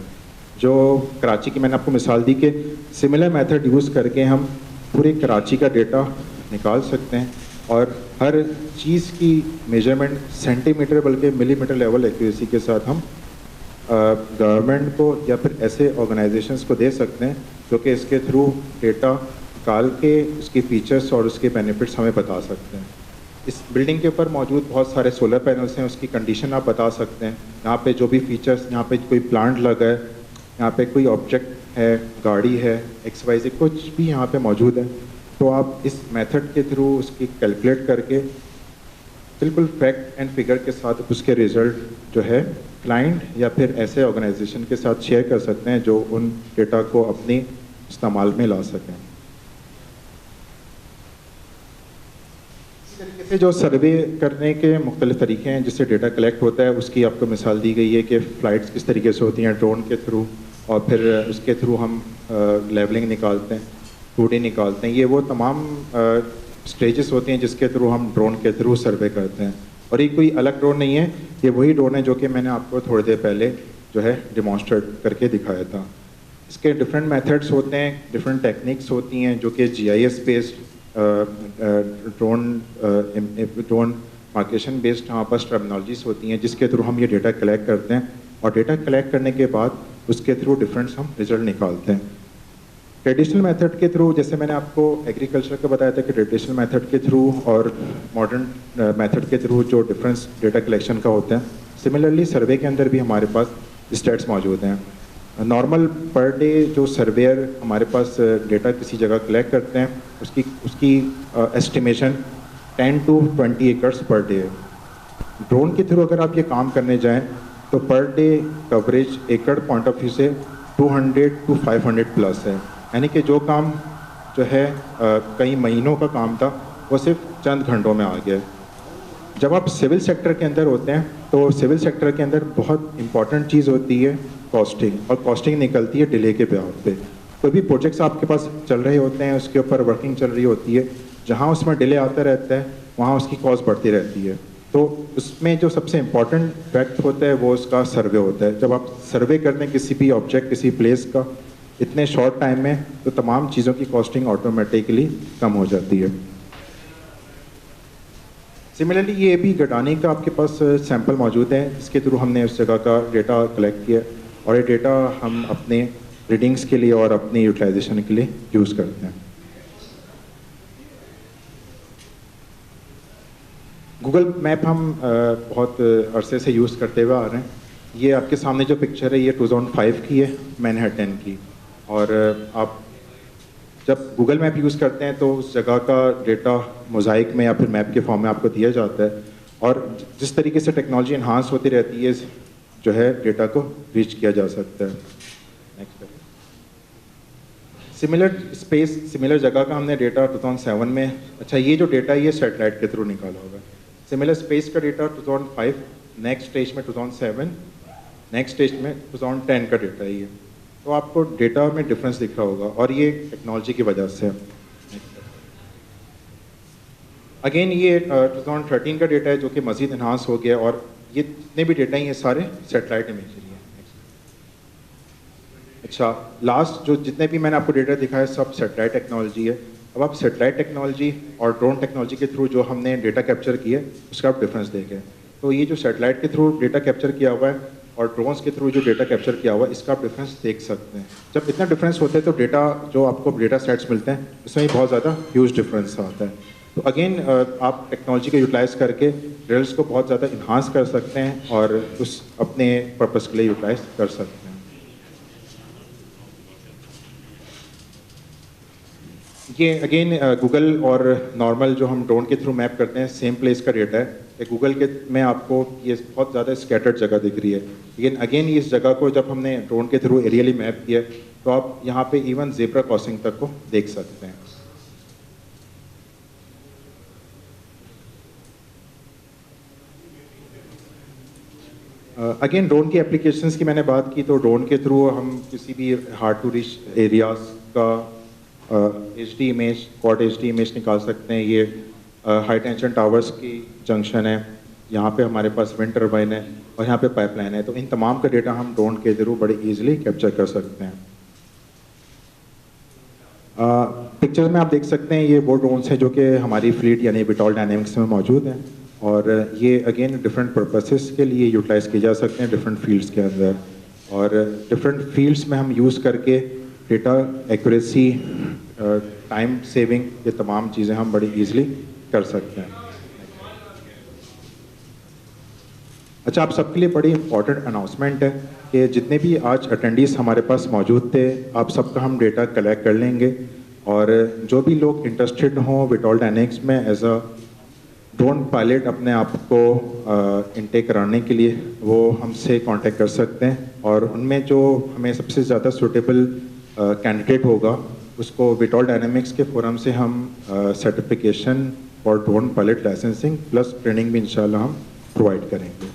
जो कराची की मैंने आपको मिसाल दी कि सिमिलर मेथड यूज़ करके हम पूरे कराची का डेटा निकाल सकते हैं और हर चीज़ की मेजरमेंट सेंटीमीटर बल्कि मिलीमीटर लेवल एक्यूरेसी के साथ हम गवर्नमेंट को या फिर ऐसे ऑर्गेनाइजेशंस को दे सकते हैं जो कि इसके थ्रू डेटा निकाल के उसकी फीचर्स और उसके बेनिफिट्स हमें बता सकते हैं। इस बिल्डिंग के ऊपर मौजूद बहुत सारे सोलर पैनल्स हैं, उसकी कंडीशन आप बता सकते हैं। यहाँ पे जो भी फीचर्स, यहाँ पे कोई प्लांट लगा है, यहाँ पे कोई ऑब्जेक्ट है, गाड़ी है, XYZ कुछ भी यहाँ पे मौजूद है, तो आप इस मेथड के थ्रू उसकी कैलकुलेट करके बिल्कुल फैक्ट एंड फिगर के साथ उसके रिज़ल्ट जो है क्लाइंट या फिर ऐसे ऑर्गेनाइजेशन के साथ शेयर कर सकते हैं जो उन डेटा को अपनी इस्तेमाल में ला सकें। इस तरीके से जो सर्वे करने के मुख्तलिफ तरीके हैं जिससे डेटा कलेक्ट होता है, उसकी आपको मिसाल दी गई है कि फ़्लाइट्स किस तरीके से होती हैं ड्रोन के थ्रू, और फिर उसके थ्रू हम लेवलिंग निकालते हैं, 2D निकालते हैं। ये वो तमाम स्टेजेस होती हैं जिसके थ्रू हम ड्रोन के थ्रू सर्वे करते हैं। और ये कोई अलग ड्रोन नहीं है, ये वही ड्रोन है जो कि मैंने आपको थोड़ी देर पहले जो है डिमॉन्स्ट्रेट करके दिखाया था। इसके डिफरेंट मेथड्स होते हैं, डिफरेंट टेक्निक्स होती हैं जो कि GIS बेस्ड ड्रोन मार्केशन बेस्ड हमारे पास टर्मिनोलॉजीज होती हैं जिसके थ्रू हम ये डेटा कलेक्ट करते हैं और डेटा कलेक्ट करने के बाद उसके थ्रू डिफरेंट हम रिजल्ट निकालते हैं। ट्रेडिशनल मेथड के थ्रू, जैसे मैंने आपको एग्रीकल्चर का बताया था कि ट्रेडिशनल मेथड के थ्रू और मॉडर्न मेथड के थ्रू जो डिफरेंस डेटा कलेक्शन का होता है, सिमिलरली सर्वे के अंदर भी हमारे पास स्टेट्स मौजूद हैं। नॉर्मल पर डे जो सर्वेयर हमारे पास डेटा किसी जगह कलेक्ट करते हैं उसकी एस्टिमेशन 10 to 20 एकड़्स पर डे है। ड्रोन के थ्रू अगर आप ये काम करने जाएं तो पर डे कवरेज एकड़ पॉइंट ऑफ व्यू से 200 to 500 प्लस है, यानी कि जो काम जो है कई महीनों का काम था वो सिर्फ चंद घंटों में आ गया है। जब आप सिविल सेक्टर के अंदर होते हैं तो सिविल सेक्टर के अंदर बहुत इंपॉर्टेंट चीज़ होती है कॉस्टिंग, और कॉस्टिंग निकलती है डिले के ब्याज पे। कोई भी प्रोजेक्ट्स आपके पास चल रहे होते हैं, उसके ऊपर वर्किंग चल रही होती है, जहाँ उसमें डिले आता रहता है वहाँ उसकी कॉस्ट बढ़ती रहती है। तो उसमें जो सबसे इम्पॉर्टेंट फैक्ट होता है वो उसका सर्वे होता है। जब आप सर्वे करते हैं किसी भी ऑब्जेक्ट, किसी प्लेस का इतने शॉर्ट टाइम में, तो तमाम चीज़ों की कॉस्टिंग ऑटोमेटिकली कम हो जाती है। सिमिलरली ये भी गडानी का आपके पास सैंपल मौजूद है जिसके थ्रू हमने उस जगह का डेटा कलेक्ट किया और ये डेटा हम अपने रीडिंग्स के लिए और अपने यूटिलाइजेशन के लिए यूज़ करते हैं। गूगल मैप हम बहुत अरसे से यूज़ करते हुए आ रहे हैं। ये आपके सामने जो पिक्चर है ये 2005 की है, मैनहट्टन की। और आप जब गूगल मैप यूज़ करते हैं तो उस जगह का डेटा मोज़ाइक में या फिर मैप के फॉर्म में आपको दिया जाता है और जिस तरीके से टेक्नोलॉजी इन्हांस होती रहती है जो है डेटा को रीच किया जा सकता है। नेक्स्ट सिमिलर जगह का हमने डेटा 2007 में, अच्छा ये जो डेटा ये सैटेलाइट के थ्रू निकाला होगा। सिमिलर स्पेस का डेटा 2005, नेक्स्ट स्टेज में 2007, नेक्स्ट स्टेज में 2010 का डेटा है ये। तो आपको डेटा में डिफरेंस दिख रहा होगा और ये टेक्नोलॉजी की वजह से। अगेन ये 2013 का डेटा है जो कि मज़ीद इन्हांस हो गया और ये जितने भी डेटा हैं ये सारे सैटेलाइट इमेजरी हैं। अच्छा लास्ट जो जितने भी मैंने आपको डेटा दिखाया सब सैटेलाइट टेक्नोलॉजी है। अब आप सैटेलाइट टेक्नोलॉजी और ड्रोन टेक्नोलॉजी के थ्रू जो हमने डेटा कैप्चर किया उसका आप डिफरेंस देखें। तो ये जो सैटेलाइट के थ्रू डेटा कैप्चर किया हुआ है और ड्रोन्स के थ्रू जो डेटा कैप्चर किया हुआ है इसका आप डिफरेंस देख सकते हैं। जब इतना डिफरेंस होता है तो डेटा जो आपको डेटा सेट्स मिलते हैं उसमें बहुत ज़्यादा ह्यूज डिफरेंस आता है। तो अगेन आप टेक्नोलॉजी को यूटिलाइज़ करके रिजल्ट्स को बहुत ज़्यादा इन्हांस कर सकते हैं और उस अपने पर्पस के लिए यूटिलाइज़ कर सकते हैं। ये अगेन गूगल और नॉर्मल जो हम ड्रोन के थ्रू मैप करते हैं सेम प्लेस का डेटा है कि गूगल के में आपको ये बहुत ज़्यादा स्कैटर्ड जगह दिख रही है, लेकिन अगेन इस जगह को जब हमने ड्रोन के थ्रू एरियली मैप किया तो आप यहाँ पे इवन ज़ेब्रा क्रॉसिंग तक को देख सकते हैं। अगेन ड्रोन की एप्लीकेशंस की मैंने बात की तो ड्रोन के थ्रू हम किसी भी हार्ड टू रीच एरियाज का HD image, quad HD image निकाल सकते हैं। ये हाई टेंशन टावर्स की जंक्शन है, यहाँ पे हमारे पास विंड टर्बाइन है और यहाँ पे पाइपलाइन है। तो इन तमाम का डेटा हम ड्रोन के थ्रू बड़े ईजिली कैप्चर कर सकते हैं। पिक्चर में आप देख सकते हैं ये वो ड्रोन्स हैं जो कि हमारी फ्लीट यानी विटॉल डायनेमिक्स में मौजूद हैं और ये अगेन डिफरेंट पर्पसेस के लिए यूटिलाइज़ किए जा सकते हैं डिफरेंट फील्ड्स के अंदर। और डिफरेंट फील्ड्स में हम यूज़ करके डेटा एक्यूरेसी, टाइम सेविंग, ये तमाम चीज़ें हम बड़ी ईजिली कर सकते हैं। अच्छा आप सबके लिए बड़ी इंपॉर्टेंट अनाउंसमेंट है कि जितने भी आज अटेंडीज हमारे पास मौजूद थे आप सबका हम डेटा कलेक्ट कर लेंगे और जो भी लोग इंटरेस्टेड हों विटॉल डायनेमिक्स में एज अ ड्रोन पायलट अपने आप को इनटेक कराने के लिए वो हमसे कांटेक्ट कर सकते हैं और उनमें जो हमें सबसे ज़्यादा सूटेबल कैंडिडेट होगा उसको विटॉल डायनेमिक्स के फोरम से हम सर्टिफिकेशन और drone pilot licensing plus training भी इंशाल्लाह हम प्रोवाइड करेंगे।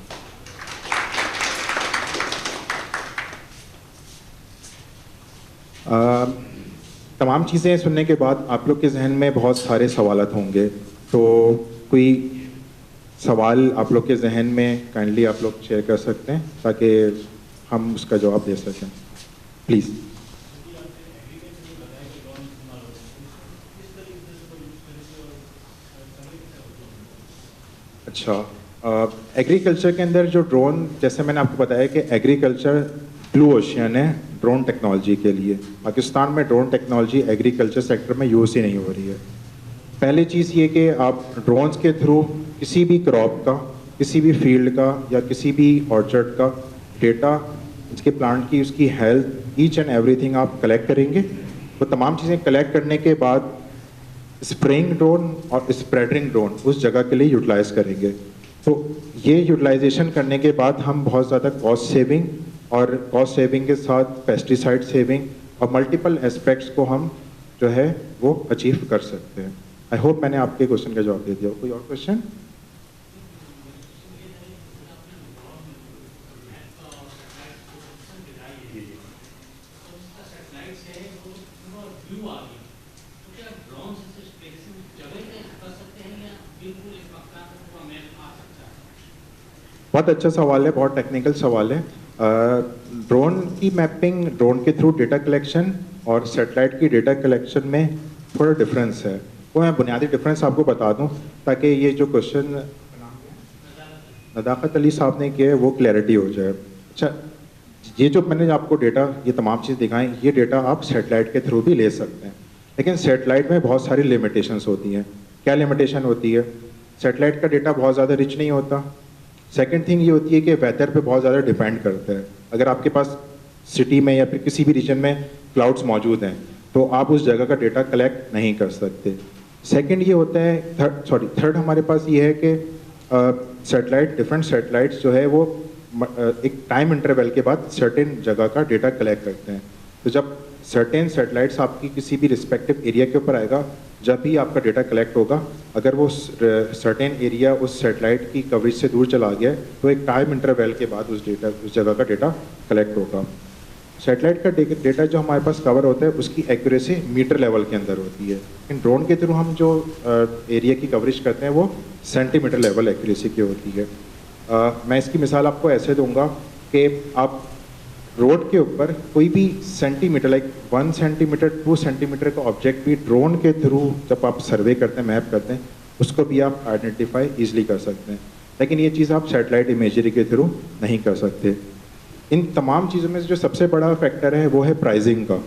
तमाम चीज़ें सुनने के बाद आप लोग के जहन में बहुत सारे सवालात होंगे, तो कोई सवाल आप लोग के जहन में काइंडली आप लोग शेयर कर सकते हैं ताकि हम उसका जवाब दे सकें, प्लीज़। अच्छा एग्रीकल्चर के अंदर जो ड्रोन, जैसे मैंने आपको बताया कि एग्रीकल्चर ब्लू ओशियन है ड्रोन टेक्नोलॉजी के लिए। पाकिस्तान में ड्रोन टेक्नोलॉजी एग्रीकल्चर सेक्टर में यूज़ ही नहीं हो रही है। पहली चीज़ ये कि आप ड्रोन्स के थ्रू किसी भी क्रॉप का, किसी भी फील्ड का या किसी भी ऑर्चर्ड का डेटा, इसके प्लांट की उसकी हेल्थ, ईच एंड एवरीथिंग आप कलेक्ट करेंगे। वो तमाम चीज़ें कलेक्ट करने के बाद स्प्रेइंग ड्रोन और स्प्रेडरिंग ड्रोन उस जगह के लिए यूटिलाइज़ करेंगे। तो ये यूटिलाइजेशन करने के बाद हम बहुत ज़्यादा कॉस्ट सेविंग के साथ पेस्टिसाइड सेविंग और मल्टीपल एस्पेक्ट्स को हम जो है वो अचीव कर सकते हैं। आई होप मैंने आपके क्वेश्चन का जवाब दे दिया। कोई और क्वेश्चन? बहुत अच्छा सवाल है, बहुत टेक्निकल सवाल है। ड्रोन की मैपिंग, ड्रोन के थ्रू डेटा कलेक्शन और सैटेलाइट की डेटा कलेक्शन में थोड़ा डिफरेंस है। वो मैं बुनियादी डिफरेंस आपको बता दूं ताकि ये जो क्वेश्चन नदाकत अली साहब ने किया है वो क्लैरिटी हो जाए। अच्छा, ये जो मैंने आपको डेटा, ये तमाम चीज़ दिखाएं, ये डेटा आप सैटेलाइट के थ्रू भी ले सकते हैं, लेकिन सैटेलाइट में बहुत सारी लिमिटेशंस होती हैं। क्या लिमिटेशन होती है? सैटेलाइट का डेटा बहुत ज़्यादा रिच नहीं होता। सेकंड थिंग ये होती है कि वेदर पे बहुत ज़्यादा डिपेंड करता है। अगर आपके पास सिटी में या फिर किसी भी रीजन में क्लाउड्स मौजूद हैं तो आप उस जगह का डेटा कलेक्ट नहीं कर सकते। सेकंड ये होता है, थर्ड हमारे पास ये है कि सैटेलाइट, डिफरेंट सैटेलाइट्स जो है वो एक टाइम इंटरवल के बाद सर्टेन जगह का डेटा कलेक्ट करते हैं। तो जब सर्टेन सैटेलाइट्स आपकी किसी भी रिस्पेक्टिव एरिया के ऊपर आएगा, जब भी आपका डेटा कलेक्ट होगा, अगर वो सर्टेन एरिया उस सैटेलाइट की कवरेज से दूर चला गया है तो एक टाइम इंटरवल के बाद उस जगह का डेटा कलेक्ट होगा। सैटेलाइट का डेटा जो हमारे पास कवर होता है उसकी एक्यूरेसी मीटर लेवल के अंदर होती है। इन ड्रोन के थ्रू हम जो एरिया की कवरेज करते हैं वो सेंटीमीटर लेवल एक्यूरेसी की होती है। मैं इसकी मिसाल आपको ऐसे दूंगा कि आप रोड के ऊपर कोई भी सेंटीमीटर, लाइक 1 सेंटीमीटर 2 सेंटीमीटर का ऑब्जेक्ट भी ड्रोन के थ्रू जब आप सर्वे करते हैं, मैप करते हैं, उसको भी आप आइडेंटिफाई ईजिली कर सकते हैं। लेकिन ये चीज़ आप सैटेलाइट इमेजरी के थ्रू नहीं कर सकते। इन तमाम चीज़ों में जो सबसे बड़ा फैक्टर है वो है प्राइसिंग का।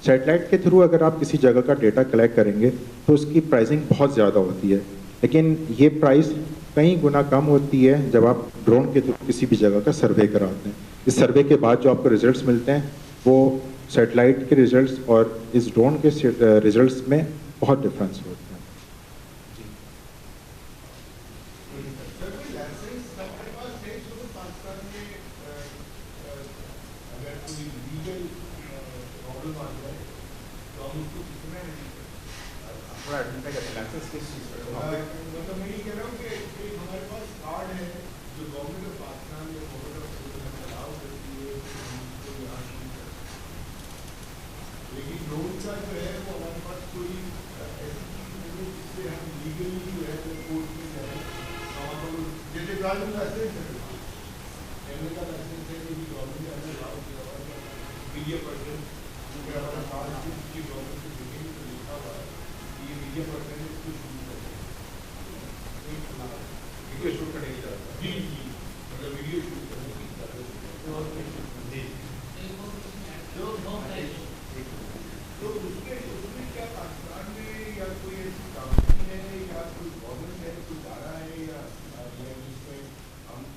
सैटेलाइट के थ्रू अगर आप किसी जगह का डेटा कलेक्ट करेंगे तो उसकी प्राइसिंग बहुत ज़्यादा होती है, लेकिन ये प्राइस कई गुना कम होती है जब आप ड्रोन के थ्रू किसी भी जगह का सर्वे कराते हैं। इस सर्वे के बाद जो आपको रिजल्ट्स मिलते हैं वो सैटेलाइट के रिजल्ट्स और इस ड्रोन के रिजल्ट्स में बहुत डिफरेंस होता है।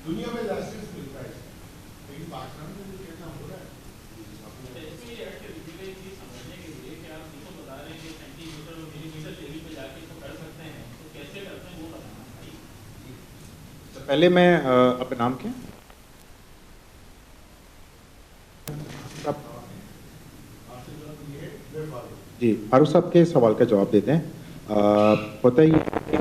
दुनिया में लाइसेंस मिलता है, लेकिन पाकिस्तान में जो कहना हो रहा है पहले मैं अपने नाम के जी फारूक साहब के सवाल का जवाब देते हैं। होता ही कि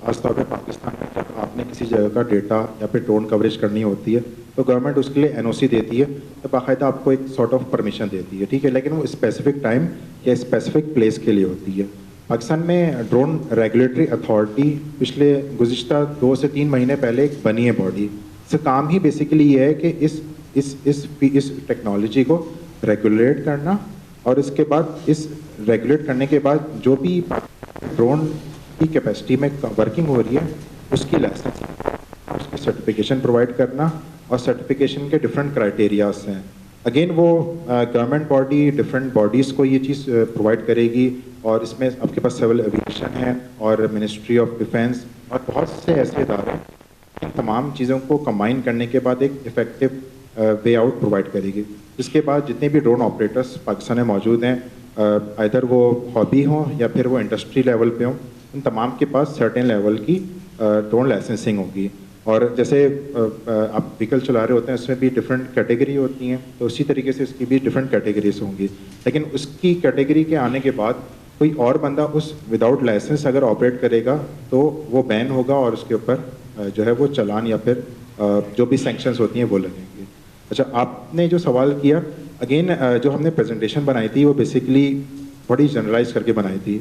खासतौर पर पाकिस्तान में जब आपने किसी जगह का डेटा या फिर ड्रोन कवरेज करनी होती है तो गवर्नमेंट उसके लिए एनओसी देती है, तो बाकायदा आपको एक सॉर्ट ऑफ परमिशन देती है, ठीक है, लेकिन वो स्पेसिफिक टाइम या स्पेसिफिक प्लेस के लिए होती है। पाकिस्तान में ड्रोन रेगुलेटरी अथॉरिटी पिछले गुज़िश्ता 2 से 3 महीने पहले एक बनी है बॉडी। इसका काम ही बेसिकली ये है कि इस टेक्नोलॉजी को रेगुलेट करना और इसके बाद इस रेगुलेट करने के बाद जो भी ड्रोन की कैपेसिटी में वर्किंग हो रही है उसकी लाइसेंस, उसकी सर्टिफिकेशन प्रोवाइड करना, और सर्टिफिकेशन के डिफरेंट क्राइटेरियाज हैं। अगेन वो गवर्नमेंट बॉडी डिफरेंट बॉडीज़ को ये चीज़ प्रोवाइड करेगी, और इसमें आपके पास सिविल एविएशन है और मिनिस्ट्री ऑफ डिफेंस और बहुत से ऐसे इदारे, इन तमाम चीज़ों को कंबाइन करने के बाद एक इफ़ेक्टिव वे आउट प्रोवाइड करेगी। इसके बाद जितने भी ड्रोन ऑपरेटर्स पाकिस्तान में मौजूद हैं, इधर वो हॉबी हों या फिर वो इंडस्ट्री लेवल पे हों, उन तमाम के पास सर्टेन लेवल की ड्रोन लाइसेंसिंग होगी। और जैसे आप व्हीकल चला रहे होते हैं उसमें भी डिफरेंट कैटेगरी होती हैं, तो उसी तरीके से इसकी भी डिफरेंट कैटेगरीज होंगी, लेकिन उसकी कैटेगरी के आने के बाद कोई और बंदा उस विदाउट लाइसेंस अगर ऑपरेट करेगा तो वो बैन होगा और उसके ऊपर जो है वो चालान या फिर जो भी सैंक्शंस होती हैं वो लगेंगे। अच्छा, आपने जो सवाल किया, अगेन जो हमने प्रेजेंटेशन बनाई थी वो बेसिकली बड़ी जनरलाइज करके बनाई थी।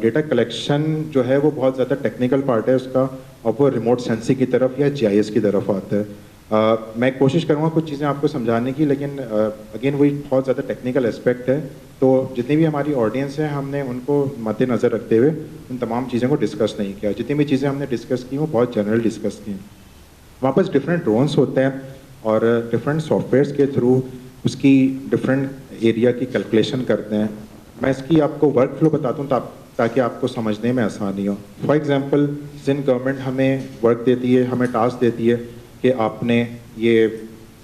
डेटा कलेक्शन जो है वो बहुत ज़्यादा टेक्निकल पार्ट है उसका, और वो रिमोट सेंसिंग की तरफ या जीआईएस की तरफ आता है। मैं कोशिश करूँगा कुछ चीज़ें आपको समझाने की, लेकिन अगेन वही बहुत ज़्यादा टेक्निकल एस्पेक्ट है, तो जितनी भी हमारी ऑडियंस है हमने उनको मद्देनज़र रखते हुए उन तमाम चीज़ों को डिस्कस नहीं किया। जितनी भी चीज़ें हमने डिस्कस की वो बहुत जनरल डिस्कस की। वहाँ पास डिफरेंट ड्रोन्स होते हैं और डिफरेंट सॉफ्टवेयर्स के थ्रू उसकी डिफरेंट एरिया की कैलकुलेशन करते हैं। मैं इसकी आपको वर्क फ्लो बताता हूँ ताकि आपको समझने में आसानी हो। फॉर एग्जांपल, सिंध गवर्नमेंट हमें वर्क देती है, हमें टास्क देती है कि आपने ये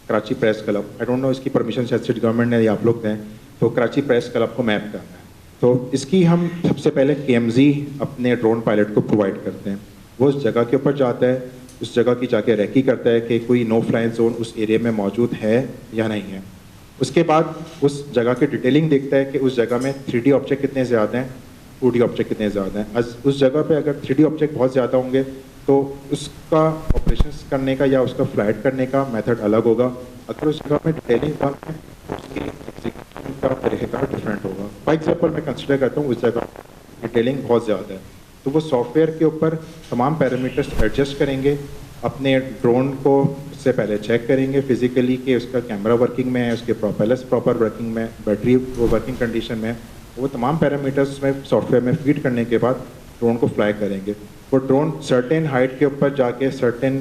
Karachi press club, I don't know इसकी परमिशन शायद सिटी गवर्नमेंट ने या आप लोग दें, तो कराची प्रेस क्लब को मैप करना है। तो इसकी हम सबसे पहले KMZ अपने ड्रोन पायलट को प्रोवाइड करते हैं। वो उस जगह के ऊपर जाता है, उस जगह की जाके रेकी करता है कि कोई नो फ्लाई जोन उस एरिया में मौजूद है या नहीं है। उसके बाद उस जगह की डिटेलिंग देखता है कि उस जगह में 3D ऑब्जेक्ट कितने ज़्यादा हैं, 2D ऑब्जेक्ट कितने ज़्यादा हैं। उस जगह पे अगर 3D ऑब्जेक्ट बहुत ज़्यादा होंगे तो उसका ऑपरेशंस करने का या उसका फ्लाइट करने का मेथड अलग होगा। अगर उस जगह में डिटेलिंग कम है तो उसकी एग्जीक्यूशन का तरीका डिफरेंट होगा। फॉर एग्जाम्पल मैं कंसिडर करता हूँ उस जगह डिटेलिंग बहुत ज़्यादा है, तो वो सॉफ्टवेयर के ऊपर तमाम पैरामीटर्स एडजस्ट करेंगे, अपने ड्रोन को उससे पहले चेक करेंगे फिजिकली कि उसका कैमरा वर्किंग में है, उसके प्रोपेलर्स प्रॉपर वर्किंग में, बैटरी वो वर्किंग कंडीशन में है। वो तमाम पैरामीटर्स में सॉफ्टवेयर में फीड करने के बाद ड्रोन को फ्लाई करेंगे। वो ड्रोन सर्टेन हाइट के ऊपर जाके सर्टेन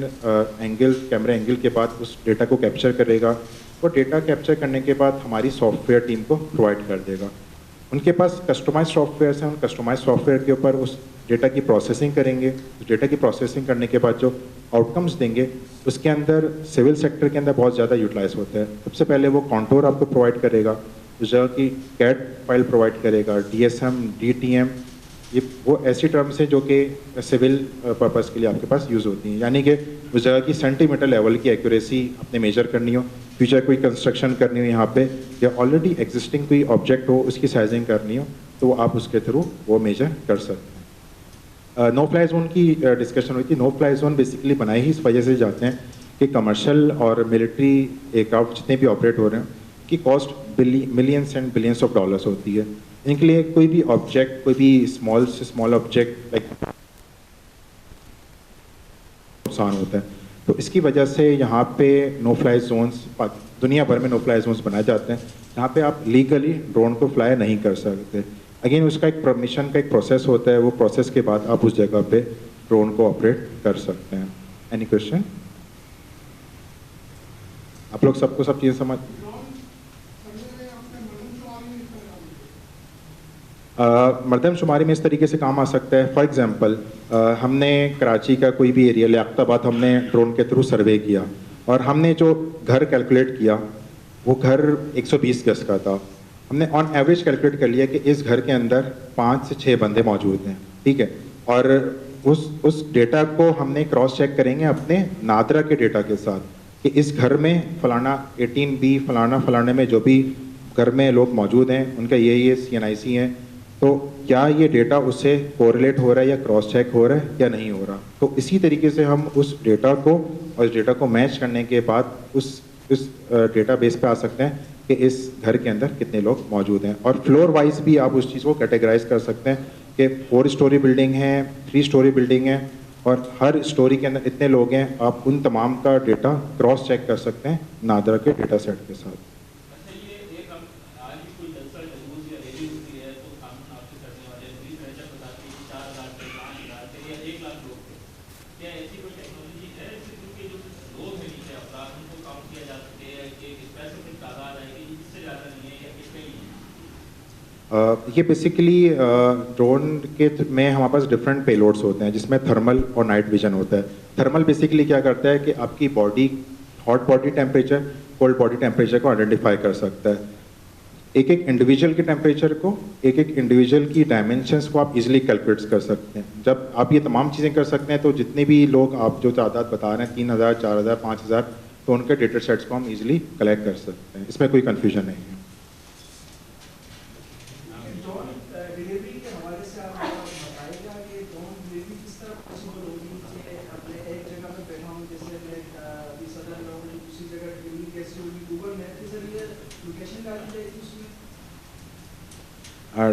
एंगल, कैमरा एंगल के बाद उस डेटा को कैप्चर करेगा। वो डेटा कैप्चर करने के बाद हमारी सॉफ्टवेयर टीम को प्रोवाइड कर देगा। उनके पास कस्टमाइज सॉफ्टवेयर हैं, उन कस्टमाइज सॉफ्टवेयर के ऊपर उस डेटा की प्रोसेसिंग करेंगे। उस डेटा की प्रोसेसिंग करने के बाद जो आउटकम्स देंगे उसके अंदर सिविल सेक्टर के अंदर बहुत ज़्यादा यूटिलाइज होता है। सबसे पहले वो कॉन्टोर आपको प्रोवाइड करेगा, उस जगह की कैट फाइल प्रोवाइड करेगा, DSM, DTM, ये वो ऐसी टर्म्स हैं जो कि सिविल पर्पस के लिए आपके पास यूज़ होती हैं। यानी कि उस जगह की सेंटीमीटर लेवल की एक्यूरेसी अपने मेजर करनी हो, फ्यूचर कोई कंस्ट्रक्शन करनी हो यहाँ पे, या ऑलरेडी एग्जिस्टिंग कोई ऑब्जेक्ट हो उसकी साइजिंग करनी हो, तो आप उसके थ्रू वो मेजर कर सकते हैं। नो फ्लाई जोन की डिस्कशन हुई थी। नो फ्लाई जोन बेसिकली बनाए ही इस वजह से जाते हैं कि कमर्शियल और मिलिट्री एयरक्राफ्ट जितने भी ऑपरेट हो रहे हैं की cost millions and billions of dollars होती है। इनके लिए कोई भी ऑब्जेक्ट, कोई भी स्मॉल से स्मॉल ऑब्जेक्ट लाइक नुकसान होता है। तो इसकी वजह से यहाँ पे नो फ्लाई जोन्स दुनिया भर में नो फ्लाई जोन्स बनाए जाते हैं। यहाँ पे आप लीगली ड्रोन को फ्लाई नहीं कर सकते। अगेन उसका एक परमिशन का एक प्रोसेस होता है, वो प्रोसेस के बाद आप उस जगह पे ड्रोन को ऑपरेट कर सकते हैं। Any question? आप लोग सबको सब चीज़ें समझ? मरदमशुमारी में इस तरीके से काम आ सकता है। फॉर एग्जांपल हमने कराची का कोई भी एरिया, लियाकताबाद, हमने ड्रोन के थ्रू सर्वे किया और हमने जो घर कैलकुलेट किया वो घर 120 गज का था। हमने ऑन एवरेज कैलकुलेट कर लिया कि इस घर के अंदर 5 से 6 बंदे मौजूद हैं, ठीक है। और उस डेटा को हमने क्रॉस चेक करेंगे अपने नादरा के डेटा के साथ कि इस घर में फलाना 18B फलाने में जो भी घर में लोग मौजूद हैं उनका ये CNIC हैं, तो क्या ये डेटा उससे कोरिलेट हो रहा है या क्रॉस चेक हो रहा है या नहीं हो रहा। तो इसी तरीके से हम उस डेटा को और इस डेटा को मैच करने के बाद उस डेटा बेस पे आ सकते हैं कि इस घर के अंदर कितने लोग मौजूद हैं। और फ्लोर वाइज भी आप उस चीज़ को कैटेगराइज कर सकते हैं कि 4 स्टोरी बिल्डिंग है, 3 स्टोरी बिल्डिंग है और हर स्टोरी के अंदर इतने लोग हैं। आप उन तमाम का डेटा क्रॉस चेक कर सकते हैं नादरा के डेटा सेट के साथ। ये बेसिकली ड्रोन के में हमारे पास डिफरेंट पेलोड्स होते हैं जिसमें थर्मल और नाइट विजन होता है। थर्मल बेसिकली क्या करता है कि आपकी body, hot body temperature, cold body temperature को आइडेंटिफाई कर सकता है। एक एक इंडिविजुअल के टेम्परेचर को, एक एक इंडिविजुअल की डायमेंशंस को आप इजीली कैलकुलेट कर सकते हैं। जब आप ये तमाम चीज़ें कर सकते हैं तो जितने भी लोग आप जो तादाद बता रहे हैं 3000, 4000, 5000, तो उनके डेटा सेट्स को हम इजीली कलेक्ट कर सकते हैं। इसमें कोई कन्फ्यूजन नहीं है।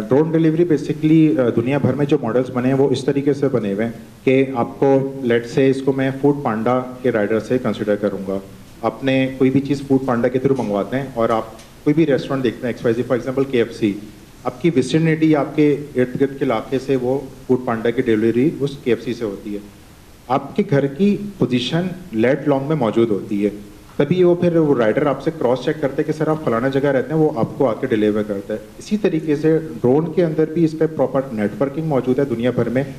ड्रोन डिलीवरी बेसिकली दुनिया भर में जो मॉडल्स बने हैं वो इस तरीके से बने हुए हैं कि आपको, लेट से इसको मैं फूड पांडा के राइडर से कंसिडर करूंगा। आपने कोई भी चीज़ फूड पांडा के थ्रू मंगवाते हैं और आप कोई भी रेस्टोरेंट देखते हैं XYZ, फॉर एग्जांपल KFC, आपकी विसिनिटी, आपके इर्द गिर्द के इलाके से वो फूड पांडा की डिलीवरी उस KFC से होती है। आपके घर की पोजीशन लेट लॉन्ग में मौजूद होती है, तभी वो फिर वो राइडर आपसे क्रॉस चेक करते हैं कि सर आप फलाना जगह रहते हैं, वो आपको आके डिलीवर करता है। इसी तरीके से ड्रोन के अंदर भी इसका प्रॉपर नेटवर्किंग मौजूद है दुनिया भर में।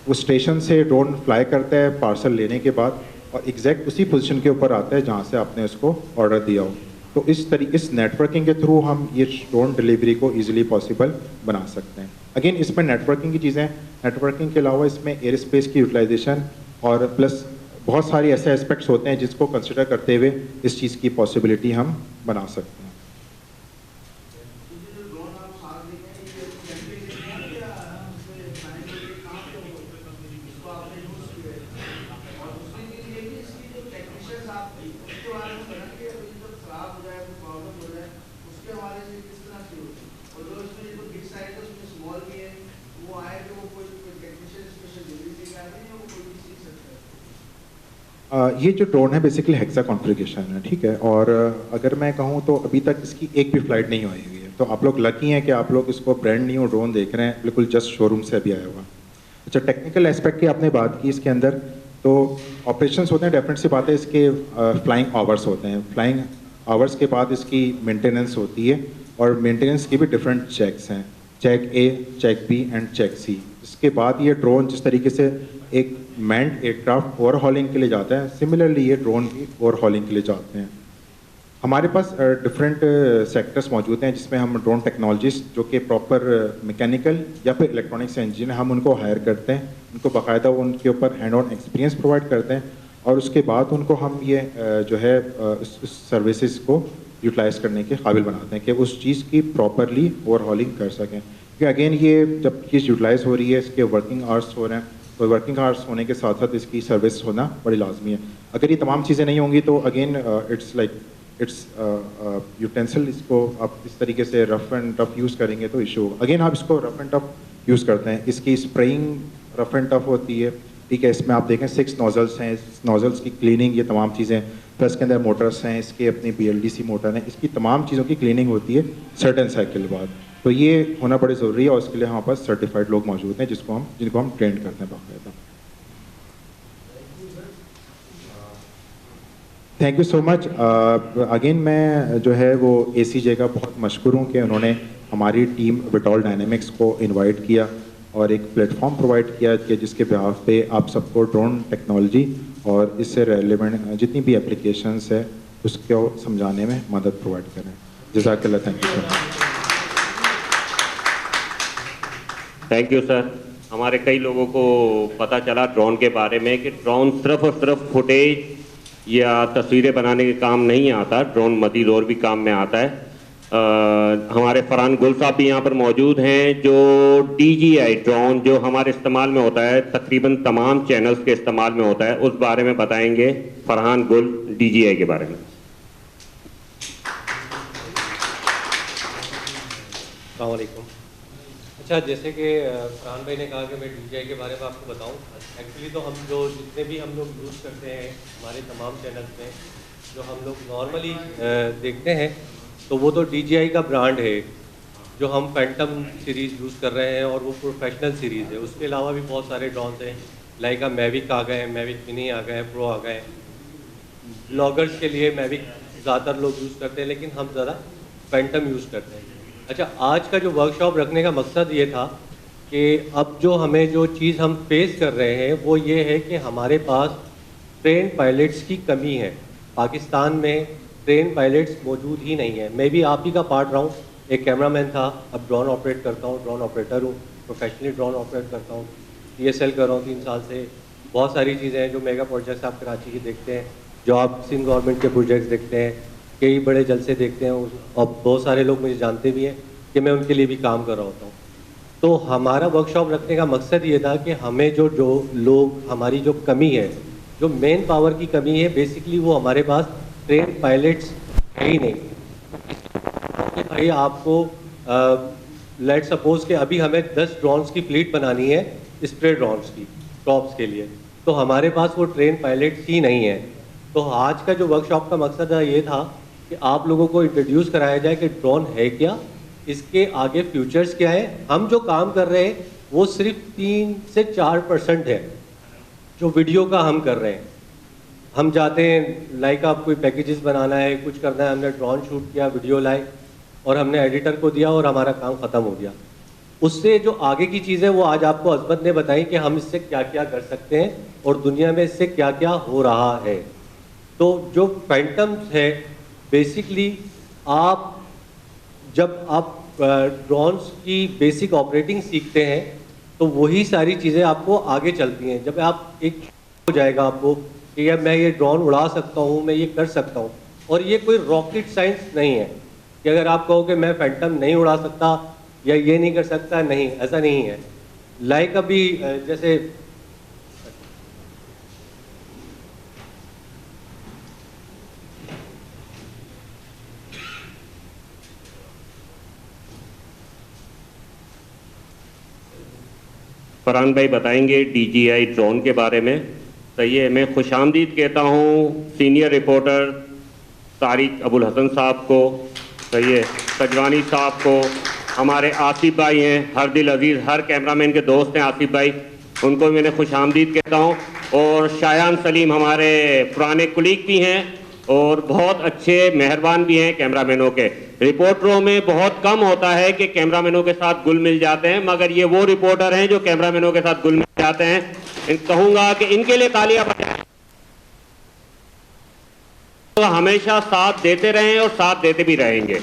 वो स्टेशन से ड्रोन फ्लाई करता है पार्सल लेने के बाद और एग्जैक्ट उसी पोजीशन के ऊपर आता है जहाँ से आपने उसको ऑर्डर दिया हो। तो इस नेटवर्किंग के थ्रू हम ये ड्रोन डिलीवरी को ईजिली पॉसिबल बना सकते हैं। अगेन इसमें नेटवर्किंग की चीज़ें, नेटवर्किंग के अलावा इसमें एयर स्पेस की यूटिलाइजेशन और प्लस बहुत सारे ऐसे एस्पेक्ट्स होते हैं जिसको कंसिडर करते हुए इस चीज़ की पॉसिबिलिटी हम बना सकते हैं। ये जो ड्रोन है बेसिकली हेक्सा कॉन्फ़िगरेशन है, ठीक है। और अगर मैं कहूँ तो अभी तक इसकी एक भी फ्लाइट नहीं हुई है, तो आप लोग लकी हैं कि आप लोग इसको ब्रांड न्यू ड्रोन देख रहे हैं, बिल्कुल जस्ट शोरूम से अभी आया हुआ। अच्छा, टेक्निकल एस्पेक्ट की आपने बात की इसके अंदर, तो ऑपरेशंस होते हैं, डेफिनेट सी बात है, इसके फ्लाइंग आवर्स होते हैं। फ्लाइंग आवर्स के बाद इसकी मेंटेनेंस होती है और मेंटेनेंस की भी डिफरेंट चेक्स हैं, check A, check B and check C. इसके बाद ये ड्रोन जिस तरीके से एक मैन्ड एयरक्राफ्ट ओवरहॉलिंग के लिए जाता है, सिमिलरली ये ड्रोन भी ओवरहॉलिंग के लिए जाते हैं। हमारे पास डिफरेंट सेक्टर्स मौजूद हैं जिसमें हम ड्रोन टेक्नोलॉजिस्ट जो कि प्रॉपर मैकेनिकल या फिर इलेक्ट्रॉनिक्स इंजीनियर, हम उनको हायर करते हैं, उनको बाकायदा उनके ऊपर हैंड ऑन एक्सपीरियंस प्रोवाइड करते हैं और उसके बाद उनको हम ये जो है इस सर्विसेज को यूटिलाइज़ करने के काबिल बनाते हैं कि उस चीज़ की प्रॉपरली ओवरहॉलिंग कर सकें। क्योंकि अगेन ये जब चीज़ यूटिलाइज़ हो रही है, इसके वर्किंग आवर्स हो रहे हैं, तो वर्किंग आवर्स होने के साथ साथ इसकी सर्विस होना बड़ी लाजमी है। अगर ये तमाम चीज़ें नहीं होंगी तो again it's like it's utensil, इसको आप इस तरीके से रफ एंड टफ यूज़ करेंगे तो इशू होगा। अगेन आप इसको रफ एंड टफ यूज़ करते हैं, इसकी स्प्रेइंग रफ एंड टफ होती है, ठीक है। इसमें आप देखें 6 नोजल्स हैं, नोजल्स की क्लीनिंग, ये तमाम चीज़ें, प्लस के अंदर मोटर्स हैं, इसके अपनी BLDC मोटर हैं, इसकी तमाम चीज़ों की क्लीनिंग होती है सर्टेन साइकिल बाद। तो ये होना बड़ी ज़रूरी है और इसके लिए हमारे पास सर्टिफाइड लोग मौजूद हैं जिनको हम ट्रेन करते हैं बाकायदा। Thank you so much. Again मैं जो है वो ACJ का बहुत मशकूर हूँ कि उन्होंने हमारी टीम विटॉल डायनेमिक्स को इनवाइट किया और एक प्लेटफॉर्म प्रोवाइड किया कि जिसके बिहाफ पे आप सबको ड्रोन टेक्नोलॉजी और इससे रेलेवेंट जितनी भी एप्लीकेशंस है उसको समझाने में मदद प्रोवाइड करें। जज़ाकल्लाह, thank you so much. Thank you sir. हमारे कई लोगों को पता चला ड्रोन के बारे में कि ड्रोन सिर्फ और सिर्फ फुटेज या तस्वीरें बनाने के काम नहीं आता, ड्रोन मज़ीद और भी काम में आता है। हमारे फरहान गुल साहब भी यहाँ पर मौजूद हैं जो DJI ड्रोन जो हमारे इस्तेमाल में होता है, तकरीबन तमाम चैनल्स के इस्तेमाल में होता है, उस बारे में बताएंगे फरहान गुल DJI के बारे में। अस्सलाम वालेकुम। अच्छा, जैसे कि फरहान भाई ने कहा कि मैं DJI के बारे में आपको बताऊं, एक्चुअली तो हम जो जितने भी हम लोग यूज़ करते हैं हमारे तमाम चैनल्स में, जो हम लोग नॉर्मली देखते हैं, तो वो तो DJI का ब्रांड है जो हम फैंटम सीरीज़ यूज़ कर रहे हैं और वो प्रोफेशनल सीरीज़ है। उसके अलावा भी बहुत सारे ड्रोन्स हैं, लाइक मैविक आ गए हैं, मैविक मिनी आ गए हैं, प्रो आ गए हैं। ब्लॉगर्स के लिए मैविक ज़्यादातर लोग यूज़ करते हैं, लेकिन हम ज़्यादा फैंटम यूज़ करते हैं। अच्छा, आज का जो वर्कशॉप रखने का मकसद ये था कि अब जो हमें जो चीज़ हम फेस कर रहे हैं वो ये है कि हमारे पास ट्रेन पायलट्स की कमी है। पाकिस्तान में ट्रेन पायलट्स मौजूद ही नहीं है। मैं भी आप ही का पार्ट रहा हूँ, एक कैमरामैन था, अब ड्रोन ऑपरेट करता हूँ, ड्रोन ऑपरेटर हूँ, प्रोफेशनली ड्रोन ऑपरेट करता हूँ, TSL कर रहा हूँ 3 साल से। बहुत सारी चीज़ें हैं जो मेगा प्रोजेक्ट्स आप कराची के देखते हैं, जो आप सिंध गवर्नमेंट के प्रोजेक्ट्स देखते हैं, कई बड़े जलसे देखते हैं, और बहुत सारे लोग मुझे जानते भी हैं कि मैं उनके लिए भी काम कर रहा होता हूँ। तो हमारा वर्कशॉप रखने का मकसद ये था कि हमें जो लोग, हमारी जो कमी है, जो मेन पावर की कमी है, बेसिकली वो हमारे पास ट्रेन पायलट्स है ही नहीं। तो भाई आपको लेट सपोज कि अभी हमें 10 ड्रोन्स की फ्लीट बनानी है, स्प्रे ड्रोन्स की क्रॉप्स के लिए, तो हमारे पास वो ट्रेन पायलट्स ही नहीं है। तो आज का जो वर्कशॉप का मकसद ये था कि आप लोगों को इंट्रोड्यूस कराया जाए कि ड्रोन है क्या, इसके आगे फ्यूचर्स क्या है। हम जो काम कर रहे हैं वो सिर्फ 3 से 4% है जो वीडियो का हम कर रहे हैं। हम जाते हैं, लाइक आप कोई पैकेजेस बनाना है, कुछ करना है, हमने ड्रोन शूट किया, वीडियो लाए और हमने एडिटर को दिया और हमारा काम ख़त्म हो गया। उससे जो आगे की चीज़ें वो आज आपको अज़मत ने बताई कि हम इससे क्या क्या कर सकते हैं और दुनिया में इससे क्या क्या हो रहा है। तो जो फैंटम्स है, बेसिकली जब आप ड्रोन्स की बेसिक ऑपरेटिंग सीखते हैं तो वही सारी चीज़ें आपको आगे चलती हैं। जब आप एक हो जाएगा आपको कि यार मैं ये ड्रोन उड़ा सकता हूँ, मैं ये कर सकता हूँ, और ये कोई रॉकेट साइंस नहीं है कि अगर आप कहो कि मैं फैंटम नहीं उड़ा सकता या ये नहीं कर सकता, नहीं, ऐसा नहीं है। लाइक अभी जैसे फरहान भाई बताएंगे DJI ड्रोन के बारे में। सही है, मैं खुशामदीद कहता हूँ सीनियर रिपोर्टर तारिक अबुल हसन साहब को, सही है, सजवानी साहब को, हमारे आसिफ भाई हैं, हरदिल अजीज़, हर कैमरामैन के दोस्त हैं आसिफ भाई, उनको मैंने खुशामदीद कहता हूँ। और शायान सलीम हमारे पुराने कुलीग भी हैं और बहुत अच्छे मेहरबान भी हैं कैमरामैनों के। रिपोर्टरों में बहुत कम होता है कि कैमरामैनों के साथ गुल मिल जाते हैं, मगर ये वो रिपोर्टर हैं जो कैमरामैनों के साथ गुल मिल जाते हैं। कहूँगा कि इनके लिए तालियां बजाएं, तो हमेशा साथ देते रहें और साथ देते भी रहेंगे।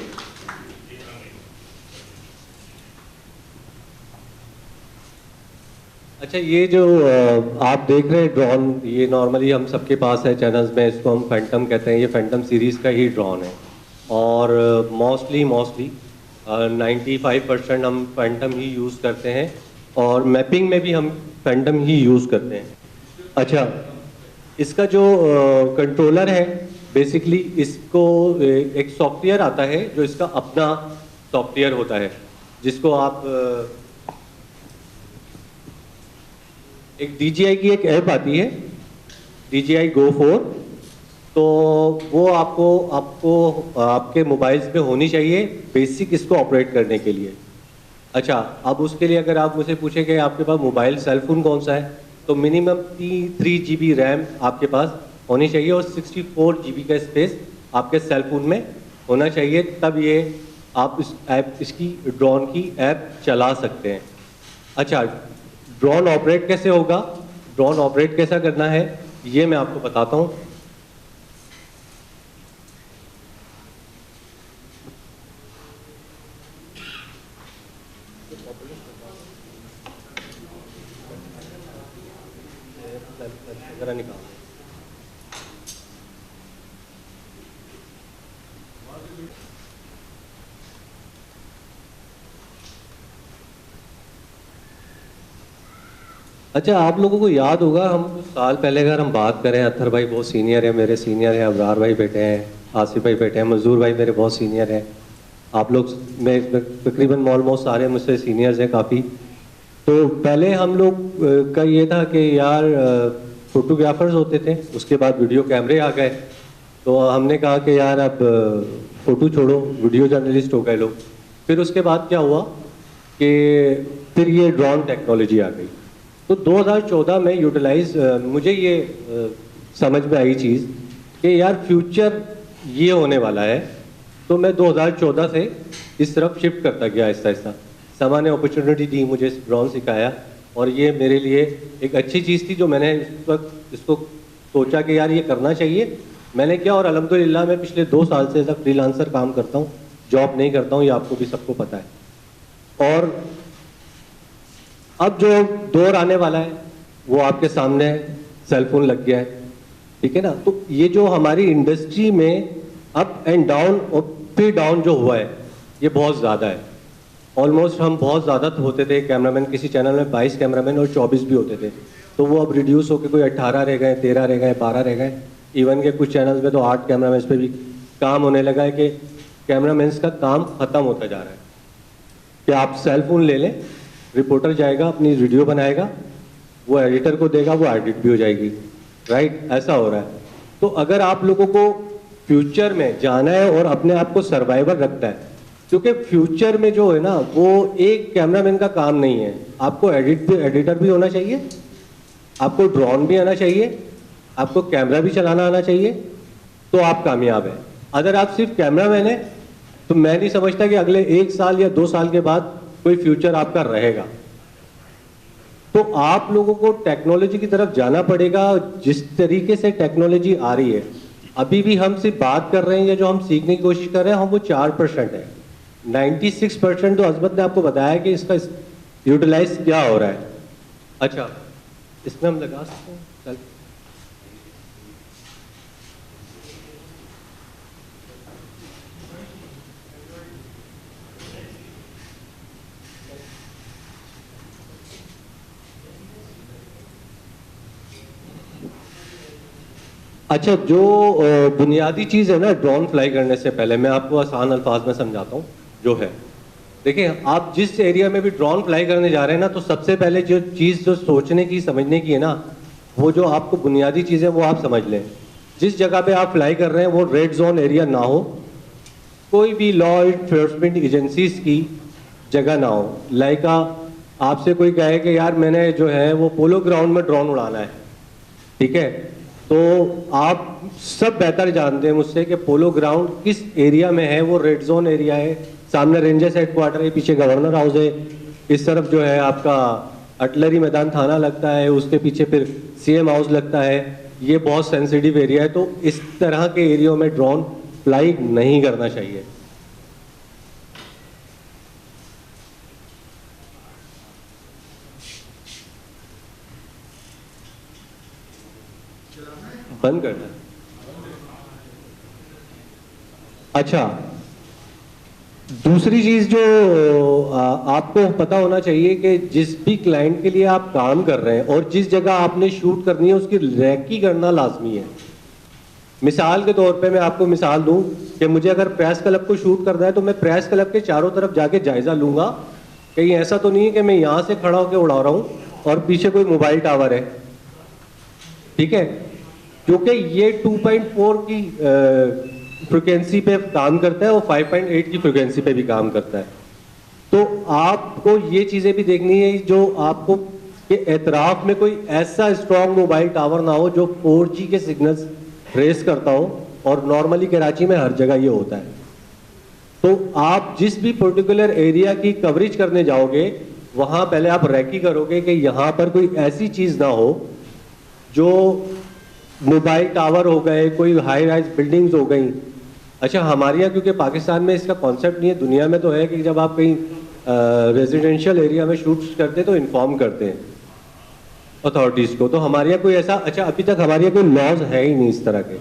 अच्छा, ये जो आप देख रहे हैं ड्रोन, ये नॉर्मली हम सबके पास है चैनल्स में, इसको हम फैंटम कहते हैं। ये फैंटम सीरीज़ का ही ड्रोन है और मोस्टली 95% हम फैंटम ही यूज़ करते हैं और मैपिंग में भी हम फैंटम ही यूज़ करते हैं। अच्छा, इसका जो कंट्रोलर है बेसिकली, इसको एक सॉफ्टवेयर आता है जो इसका अपना सॉफ्टवेयर होता है, जिसको आप एक DJI की एक ऐप आती है DJI Go 4, तो वो आपको आपके मोबाइल्स में होनी चाहिए बेसिक इसको ऑपरेट करने के लिए। अच्छा, अब उसके लिए अगर आप मुझसे पूछें कि आपके पास मोबाइल सेलफोन कौन सा है, तो मिनिमम 3 GB रैम आपके पास होनी चाहिए और 64 GB का स्पेस आपके सेलफोन में होना चाहिए, तब ये आप इसकी ड्रोन की ऐप चला सकते हैं। अच्छा, ड्रोन ऑपरेट कैसे होगा, ड्रोन ऑपरेट कैसा करना है, ये मैं आपको बताता हूँ। जरा निकाल। अच्छा, आप लोगों को याद होगा हम कुछ साल पहले अगर हम बात करें, अत्तर भाई बहुत सीनियर है, मेरे सीनियर हैं, अबरार भाई बैठे हैं, आसिफ भाई बैठे हैं, मजदूर भाई मेरे बहुत सीनियर हैं, आप लोग में तकरीबन ऑलमोस्ट सारे मुझसे सीनियर्स हैं काफ़ी। तो पहले हम लोग का ये था कि यार फोटोग्राफर्स होते थे, उसके बाद वीडियो कैमरे आ गए, तो हमने कहा कि यार अब फ़ोटो छोड़ो, वीडियो जर्नलिस्ट हो गए लोग। फिर उसके बाद क्या हुआ कि फिर ये ड्रोन टेक्नोलॉजी आ गई। तो 2014 में मुझे ये समझ में आई चीज़ कि यार फ्यूचर ये होने वाला है, तो मैं 2014 से इस तरफ शिफ्ट करता गया आहिस्ता आहिस्ता। समा ने अपॉर्चुनिटी दी, मुझे ड्रोन सिखाया और ये मेरे लिए एक अच्छी चीज़ थी जो मैंने इस वक्त इसको सोचा कि यार ये करना चाहिए। मैंने किया और अल्हम्दुलिल्लाह मैं पिछले 2 साल से एज अ फ्रीलांसर काम करता हूँ, जॉब नहीं करता हूँ, ये आपको भी सबको पता है। और अब जो दौर आने वाला है वो आपके सामने है, सेलफोन लग गया है, ठीक है ना। तो ये जो हमारी इंडस्ट्री में अप एंड डाउन और फिर डाउन जो हुआ है ये बहुत ज़्यादा है। ऑलमोस्ट हम बहुत ज़्यादा होते थे कैमरामैन, किसी चैनल में 22 कैमरामैन और 24 भी होते थे, तो वो अब रिड्यूस होकर कोई 18 रह गए, 13 रह गए, 12 रह गए। इवन के कुछ चैनल्स में तो 8 कैमरामैन पे भी काम होने लगा है कि कैमरामैन का काम ख़त्म होता जा रहा है कि आप सेलफोन ले लें, रिपोर्टर जाएगा अपनी वीडियो बनाएगा, वो एडिटर को देगा, वो एडिट भी हो जाएगी, राइट, ऐसा हो रहा है। तो अगर आप लोगों को फ्यूचर में जाना है और अपने आप को सर्वाइवर रखना है, क्योंकि फ्यूचर में जो है ना वो एक कैमरामैन का काम नहीं है, आपको एडिटर भी होना चाहिए, आपको ड्रोन भी आना चाहिए, आपको कैमरा भी चलाना आना चाहिए, तो आप कामयाब हैं। अगर आप सिर्फ कैमरामैन हैं तो मैं नहीं समझता कि अगले 1 साल या 2 साल के बाद कोई फ्यूचर आपका रहेगा। तो आप लोगों को टेक्नोलॉजी की तरफ जाना पड़ेगा। जिस तरीके से टेक्नोलॉजी आ रही है, अभी भी हम सिर्फ बात कर रहे हैं या जो हम सीखने की कोशिश कर रहे हैं हम वो 4% है, 96% तो अजमत ने आपको बताया कि इसका यूटिलाइज क्या हो रहा है। अच्छा, इसमें हम लगा सकते हैं चल। अच्छा, जो बुनियादी चीज़ है ना ड्रोन फ्लाई करने से पहले, मैं आपको आसान अल्फाज में समझाता हूँ जो है। देखिए, आप जिस एरिया में भी ड्रोन फ्लाई करने जा रहे हैं ना, तो सबसे पहले जो चीज़ जो सोचने की समझने की है ना, वो जो आपको बुनियादी चीज़ें वो आप समझ लें। जिस जगह पे आप फ्लाई कर रहे हैं वो रेड जोन एरिया ना हो, कोई भी लॉ इन्फोर्समेंट एजेंसीज की जगह ना हो। लाइक आपसे कोई कहे कि यार मैंने जो है वो पोलो ग्राउंड में ड्रोन उड़ाना है, ठीक है, तो आप सब बेहतर जानते हैं मुझसे कि पोलो ग्राउंड किस एरिया में है। वो रेड जोन एरिया है, सामने रेंजर्स हेडक्वार्टर है, पीछे गवर्नर हाउस है, इस तरफ जो है आपका अटलरी मैदान थाना लगता है, उसके पीछे फिर सीएम हाउस लगता है। ये बहुत सेंसिटिव एरिया है, तो इस तरह के एरिया में ड्रोन फ्लाई नहीं करना चाहिए। बंद करना। अच्छा, दूसरी चीज जो आपको पता होना चाहिए कि जिस भी क्लाइंट के लिए आप काम कर रहे हैं और जिस जगह आपने शूट करनी है उसकी रैकी करना लाजमी है। मिसाल के तौर पे मैं आपको मिसाल दूं कि मुझे अगर प्रेस क्लब को शूट करना है तो मैं प्रेस क्लब के चारों तरफ जाके जायजा लूंगा, कहीं ऐसा तो नहीं है कि मैं यहां से खड़ा होकर उड़ा रहा हूं और पीछे कोई मोबाइल टावर है, ठीक है, क्योंकि ये 2.4 की फ्रिक्वेंसी पे काम करता है और 5.8 की फ्रिक्वेंसी पे भी काम करता है। तो आपको ये चीजें भी देखनी है जो आपको के एतराफ में कोई ऐसा स्ट्रॉन्ग मोबाइल टावर ना हो जो 4G के सिग्नल्स रेस करता हो, और नॉर्मली कराची में हर जगह ये होता है। तो आप जिस भी पर्टिकुलर एरिया की कवरेज करने जाओगे वहां पहले आप रैकी करोगे कि यहां पर कोई ऐसी चीज ना हो जो मोबाइल टावर हो गए, कोई हाई राइज बिल्डिंग्स हो गई। अच्छा, हमारे यहाँ क्योंकि पाकिस्तान में इसका कॉन्सेप्ट नहीं है, दुनिया में तो है कि जब आप कहीं रेजिडेंशियल एरिया में शूट करते हैं तो इन्फॉर्म करते हैं अथॉरिटीज़ को। तो हमारे यहाँ कोई ऐसा, अच्छा अभी तक हमारे यहाँ कोई लॉज है ही नहीं इस तरह के।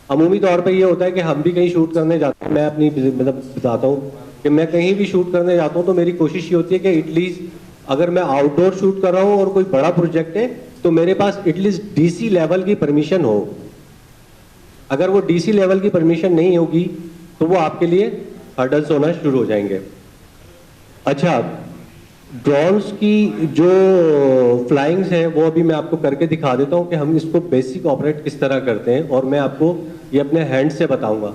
अमूमी तौर पे ये होता है कि हम भी कहीं शूट करने जाते हैं, मैं अपनी मतलब बताता हूँ कि मैं कहीं भी शूट करने जाता हूँ तो मेरी कोशिश ये होती है कि एटलीस्ट अगर मैं आउटडोर शूट कर रहा हूँ और कोई बड़ा प्रोजेक्ट है तो मेरे पास एटलीस्ट डीसी लेवल की परमिशन हो। अगर वो डीसी लेवल की परमिशन नहीं होगी तो वो आपके लिए हर्डल्स होना शुरू हो जाएंगे। अच्छा, ड्रोन्स की जो फ्लाइंग्स हैं वो अभी मैं आपको करके दिखा देता हूँ कि हम इसको बेसिक ऑपरेट किस तरह करते हैं, और मैं आपको ये अपने हैंड से बताऊंगा।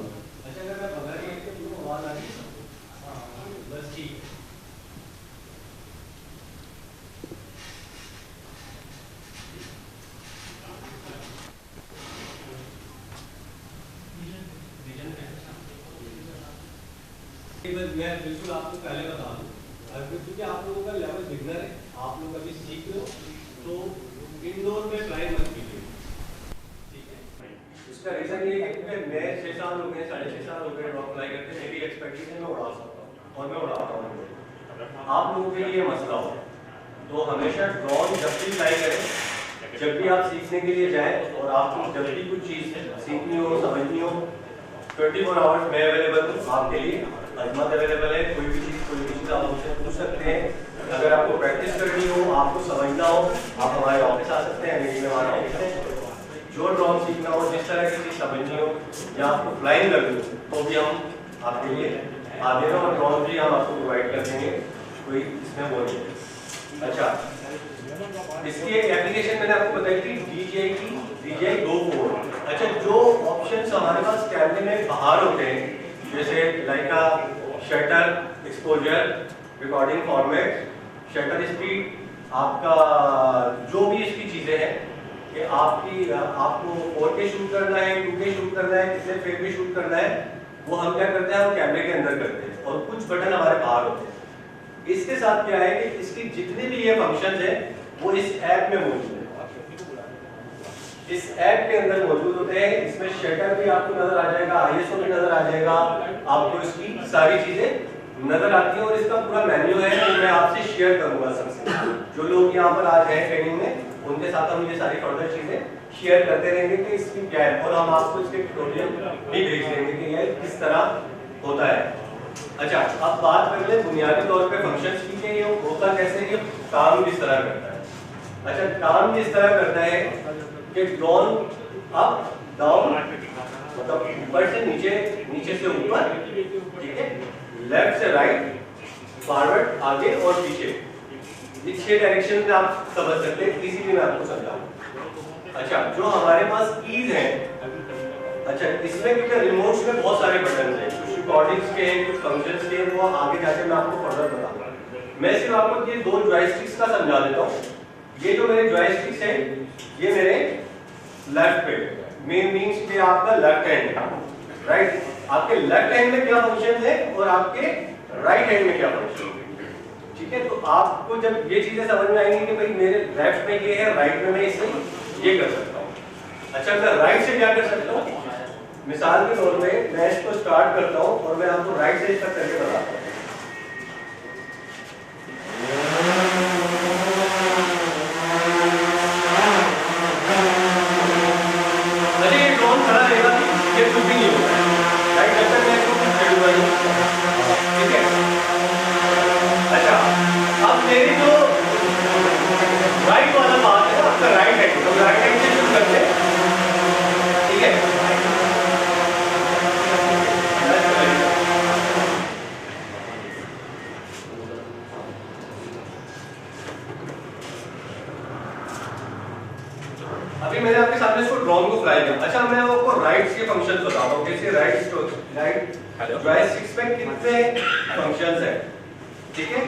मैं बिल्कुल आपको पहले बता दूं, क्योंकि आप लोगों का लेवल बिगनर है, आप लोग अभी सीख रहे हो, तो इंडोर में फ्लाई मत कीजिए, ठीक है। इसका रीजन ये है कि मैं 6 साल हो गए, 6.5 साल हो गए ड्रॉप फ्लाई करते, मेरी एक्सपेक्टेशन में उड़ा सकता हूँ और मैं उड़ाता हूँ। आप लोगों के लिए मसला हो तो हमेशा ड्रोन जब भी फ्लाई करें, जब भी आप सीखने के लिए जाएं और आपको जब भी कुछ चीज़ सीखनी हो, समझनी हो, 24 आवर्स मैं अवेलेबल हूँ आपके लिए। अजमत अवेलेबल है, कोई भी चीज़ आप मुझसे पूछ सकते हैं। अगर आपको प्रैक्टिस करनी हो, आपको समझना हो, आप हमारे ऑफिस आ सकते हैं, में हमारा ऑफिस है। जो ड्रोन सीखना हो, जिस तरह की चीज़ समझनी हो या आपको फ्लाइंग करनी हो तो भी हम आपके लिए आते हैं और ड्रोन भी हम आपको प्रोवाइड कर देंगे, कोई इसमें वो नहीं। अच्छा, इसकी एक एप्लीकेशन मैंने आपको बताई थी DJI Go 4। अच्छा, जो ऑप्शंस हमारे पास कैमरे में बाहर होते हैं जैसे Leica shutter, exposure, recording format, shutter speed, आपका जो भी इसकी चीज़ें हैं कि आपको 4K शूट करना है, 2K शूट करना है, कितने फ्रेम में शूट करना है, वो हम क्या करते हैं, हम कैमरे के अंदर करते हैं और कुछ बटन हमारे बाहर होते हैं। इसके साथ क्या है कि इसकी जितने भी ये फंक्शंस हैं वो इस ऐप में मौजूद है, इस ऐप के अंदर मौजूद होते हैं। इसमें शटर भी आपको नजर आ जाएगा, ISO भी नजर आ जाएगा, आपको इसकी सारी चीजें नजर आती है और इसका पूरा मेन्यू है जो मैं आपसे शेयर करूंगा सबसे। जो लोग यहाँ पर आज हैं ट्रेनिंग में उनके साथ हम ये सारी फर्दर चीजें शेयर करते रहेंगे कि इसकी क्या है, और हम आपको इसके ट्यूटोरियल भी भेज देंगे कि ये किस तरह होता है। अच्छा, अब बात कर ले बुनियादी तौर पे फंक्शंस की कि ये होता कैसे है, ये काम किस तरह करता है। अच्छा, काम इस तरह करता है कि ड्रोन अप डाउन मतलब ऊपर से नीचे, नीचे से ऊपर, ठीक है, लेफ्ट से राइट, फॉरवर्ड आगे और पीछे, ये 6 डायरेक्शन में आप समझ सकते हैं। इसीलिए मैं आपको समझाऊं। अच्छा, जो हमारे पास कीज हैं, अच्छा इसमें क्योंकि रिमोट्स में बहुत सारे बटन हैं, कुछ रिकॉर्डिंग्स के, कुछ फंक्शंस के, वो आगे जाके मैं आपको फर्दर बताऊंगा। मैं सिर्फ आपको ये 2 जॉयस्टिक्स का समझा देता हूँ। ये जो मेरे जॉयस्टिक्स हैं, ये मेरे लेफ्ट पे मेन मींस के आपका लेफ्ट हैंड है, राइट। आपके लेफ्ट हैंड में क्या फंक्शन है और आपके राइट हैंड में क्या फंक्शन है, ठीक है। तो आपको जब ये चीजें समझ में आएंगी कि भाई मेरे लेफ्ट में ये है, राइट में मैं इसे ये कर सकता हूँ। अच्छा, मैं राइट से क्या कर सकता हूँ, मिसाल के तौर पे मैं इसको स्टार्ट करता हूँ और मैं आपको राइट से तक करके बताता हूँ। ये ड्रोन खड़ा रहेगा, ये कुछ भी नहीं होगा, राइट, जब तक मैं इसको कुछ करूंगा नहीं, ठीक है। अच्छा, अब मेरी जो राइट वाला पार्ट है आपका राइट हैंड, तो राइट हैंड से शुरू करते हैं, ठीक है। अभी मैंने आपके सामने इसको ड्रोन को फ्लाई किया। अच्छा, मैं आपको राइट्स के फंक्शंस बताता हूँ। जैसे राइट जॉयस्टिक्स में कितने फंक्शंस हैं, ठीक है।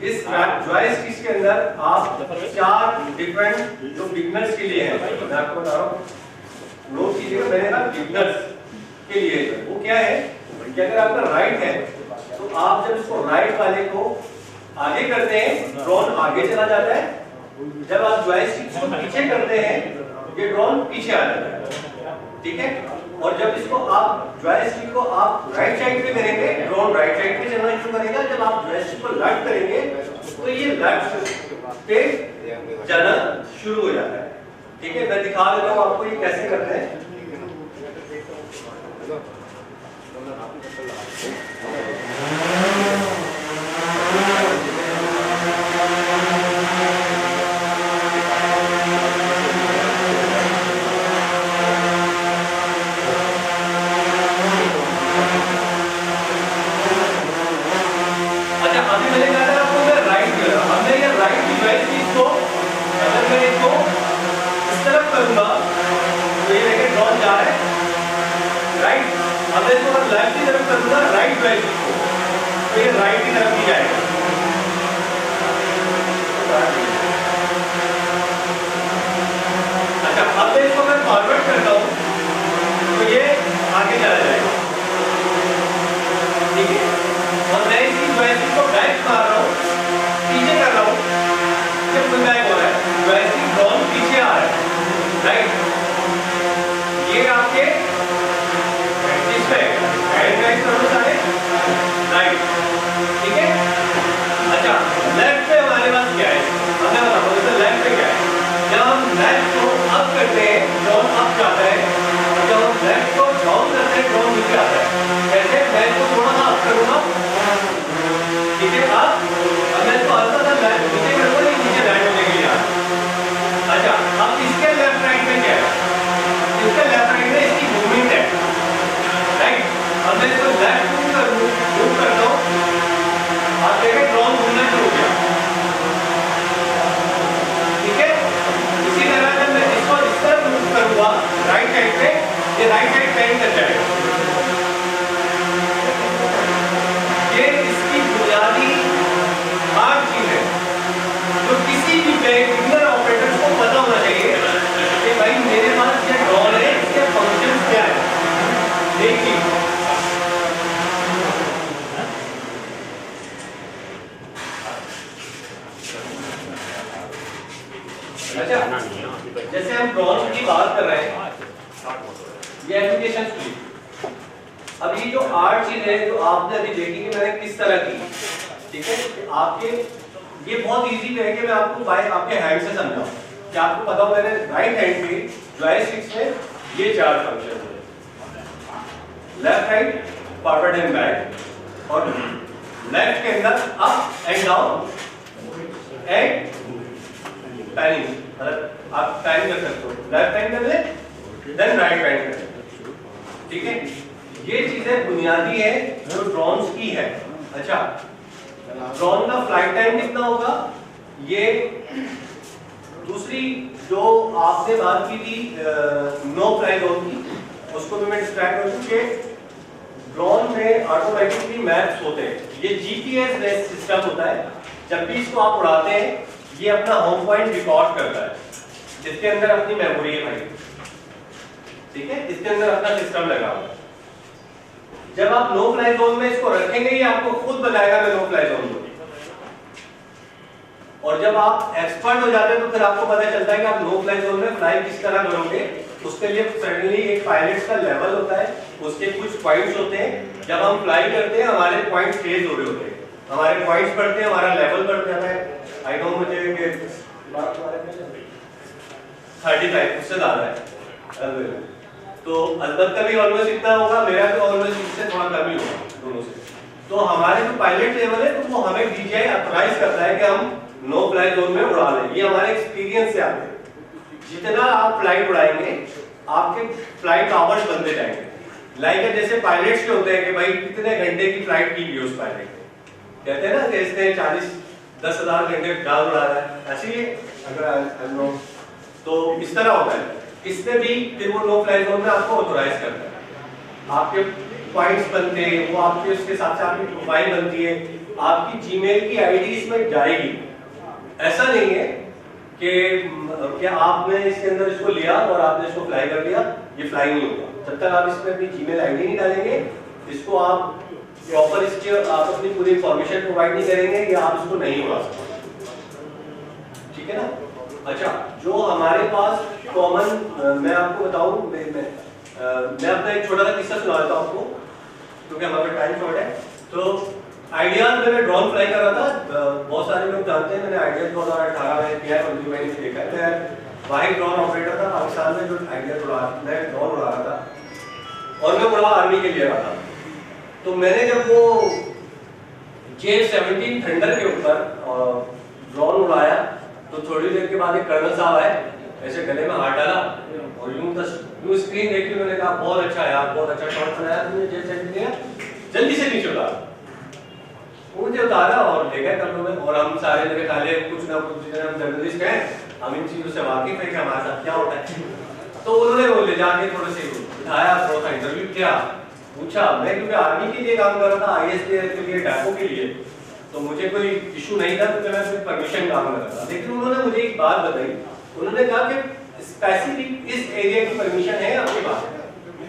इस जॉयस्टिक्स के अंदर आप 4 डिफरेंट जो बिगनर्स के लिए हैं, मैं आपको बता रहा हूँ, नोट कीजिएगा, मैंने कहा बिगनर्स के लिए वो क्या है कि अगर आपका राइट है तो आप जब इसको राइट वाले को आगे करते हैं, ड्रोन आगे चला जाता है। जब आप जॉयस्टिक्स को पीछे करते हैं, ये ड्रोन पीछे आ जाता है, ठीक है। और जब इसको आप जॉयस्टिक को आप राइट साइड पे करेंगे, ड्रोन राइट साइड पे चलना शुरू करेगा। जब आप जॉयस्टिक को लेफ्ट करेंगे तो ये लेफ्ट पे चलना शुरू हो जाता है, ठीक है। मैं दिखा देता हूँ आपको ये कैसे करते हैं। अभी मैंने कहा था आपको मैं राइट कर रहा हूं। हमने ये राइट की जॉयस्टिक को अगर मैं इसको इस तरफ करूंगा तो ये देखिए ड्रोन जा रहा है राइट। अब मैं इसको लेफ्ट की तरफ करूंगा राइट जॉयस्टिक को तो ये राइट की तरफ ही जाएगा। अच्छा, अब मैं इसको मैं फॉरवर्ड करता हूं तो ये आगे चला जाएगा, ठीक है। और मैं इसी जॉयस्टिक को बैक मार रहा हूँ, पीछे कर रहा हूँ, जब फुल बैक हो रहा है, जॉयस्टिक ड्रोन पीछे आ रहा है, राइट। ये आपके इस पे हैंड राइट करो सारे, राइट, ठीक है। अच्छा, लेफ्ट पे हमारे पास क्या है, हमें बताओ जैसे लेफ्ट पे क्या है। जब हम लेफ्ट को अप करते हैं, ड्रोन अप जाता है, और जब हम लेफ्ट को डाउन करते हैं, ड्रोन नीचे आता है। कैसे, मैं इसको थोड़ा सा अप करूंगा, ठीक है। अब मैं इसको हल्का सा नीचे करूंगा, ये नीचे लैंड होने के लिए आ रहा है। अच्छा, अब इसके लेफ्ट राइट में क्या है, इसके लेफ्ट राइट में इसकी मूवमेंट है, राइट। अब मैं इसको लेफ्ट मूव करता हूँ, आप देखें ड्रोन घूमना शुरू हो गया, ठीक है। इसी तरह जब मैं इसको इस तरफ मूव करूंगा राइट साइड पे, ये राइट साइड पैन कर जाएगा। ये इसकी बुनियादी 8 चीज है जो किसी भी बिगिनर ऑपरेटर को पता होना चाहिए कि भाई मेरे पास ये ड्रोन है, इसके फंक्शंस क्या है। देखिए, अच्छा, जैसे हम ड्रोन की बात कर रहे हैं, ये एप्लीकेशन खुली, अब ये जो 8 चीजें जो आपने अभी देखी कि मैंने किस तरह की, ठीक है, आपके ये बहुत इजी वे है कि मैं आपको बाय आपके हैंड से समझाऊं कि आपको पता हो मैंने राइट हैंड पे जॉयस्टिक्स में ये 4 फंक्शन है, left right, forward and back, और लेफ्ट के अंदर up and down and panning, मतलब आप पैन कर सकते हो, लेफ्ट हैंड कर ले देन राइट हैंड कर ले, ठीक है। ये चीजें बुनियादी है जो ड्रोन्स की है। अच्छा, ड्रोन का फ्लाइट टाइम कितना होगा, ये दूसरी जो आपने बात की थी नो फ्लाई जोन की, उसको भी मैं डिस्क्राइब कर दूं कि ड्रोन में ऑटोमेटिकली मैप्स होते हैं, ये जीपीएस बेस्ड सिस्टम होता है। जब भी इसको आप उड़ाते हैं ये अपना होम पॉइंट रिकॉर्ड करता है, जिसके अंदर अपनी मेमोरी है भाई, ठीक है, इसके अंदर अपना सिस्टम लगा हुआ है। जब आप नो फ्लाई जोन में इसको रखेंगे ये आपको खुद बताएगा मैं नो फ्लाई जोन में, और जब आप एक्सपर्ट हो जाते हैं तो फिर आपको पता चलता है कि आप नो फ्लाई जोन में फ्लाई किस तरह करोगे। उसके लिए सडनली एक पायलट का लेवल होता है, उसके कुछ पॉइंट्स होते हैं, जब हम फ्लाई करते हैं हमारे पॉइंट्स चेंज हो रहे होते हैं, हमारे पॉइंट्स बढ़ते हैं, हमारा लेवल बढ़ जाता है। आई नो मुझे 35 उससे ज्यादा है, तो अलबत्ता भी ऑलमोस्ट इतना होगा, मेरा भी ऑलमोस्ट इससे थोड़ा कम ही होगा दोनों से। तो हमारे जो पायलट लेवल है तो वो हमें डीजीआई ऑथराइज करता है कि हम नो फ्लाई जोन में उड़ा लें। ये हमारे एक्सपीरियंस से आते हैं, जितना आप फ्लाइट उड़ाएंगे आपके फ्लाइट आवर्स बनते जाएंगे। लाइक जैसे पायलट्स के होते हैं कि भाई कितने घंटे की फ्लाइट की उस पायलट ने, कहते हैं ना कि इसने 10,000 घंटे डाल उड़ा रहा है, ऐसे ही अगर तो इस तरह होता है। इसमें भी फिर वो नो फ्लाई जोन में आपको ऑथराइज करता है, आपके पॉइंट्स बनते हैं, वो आपके उसके साथ साथ आपकी प्रोफाइल बनती है, आपकी जीमेल की आईडी इसमें जाएगी। ऐसा नहीं है कि क्या आपने इसके अंदर इसको लिया और आपने इसको फ्लाई कर लिया, ये फ्लाई नहीं होगा जब तक आप इसमें अपनी जीमेल आईडी नहीं डालेंगे, इसको आप प्रॉपर इसके आप अपनी पूरी इंफॉर्मेशन प्रोवाइड नहीं करेंगे, या आप इसको नहीं उड़ा सकते, ठीक है ना। अच्छा, जो हमारे पास कॉमन मैं आपको बताऊं, मैं अपना एक छोटा सा किस्सा सुना देता हूं आपको, क्योंकि हमारा टाइम शॉर्ट है। तो आइडियाज में मैं ड्रोन फ्लाई कर रहा था, बहुत सारे लोग जानते हैं मैंने आइडियाज 2018 में किया है, उनकी मैंने देखा है। मैं वाहिद ड्रोन ऑपरेटर था पाकिस्तान में जो आइडियाज उड़ा, मैं ड्रोन उड़ा रहा था और मैं उड़ा आर्मी के लिए रहा था। तो मैंने जब वो J-17 थंडर के ऊपर ड्रोन उड़ाया तो थोड़ी देर के बाद एक कर्नल साहब आए, ऐसे गले में हाथ डाला और यूं स्क्रीन देखी, मैंने कहा बहुत अच्छा यार, बहुत अच्छा शॉट बनाया तुमने, J-17 दिया, जल्दी से नीचे उतार। मुझे उतारा और ले गए कर्नल में, और हम सारे मेरे ख्याल कुछ ना कुछ जितने हम जर्नलिस्ट हैं हम इन चीजों से वाकिफ है कि हमारे साथ क्या होता है। तो उन्होंने वो ले जाके थोड़े से बिठाया, थोड़ा सा इंटरव्यू किया, पूछा, मैं क्योंकि आर्मी के लिए काम कर रहा था, ISDR के लिए, डैको के लिए, तो मुझे कोई इशू नहीं था, तो मैं सिर्फ परमिशन काम कर रहा था। लेकिन उन्होंने मुझे एक बात बताई, उन्होंने कहा कि स्पेसिफिक इस एरिया की परमिशन है आपके पास,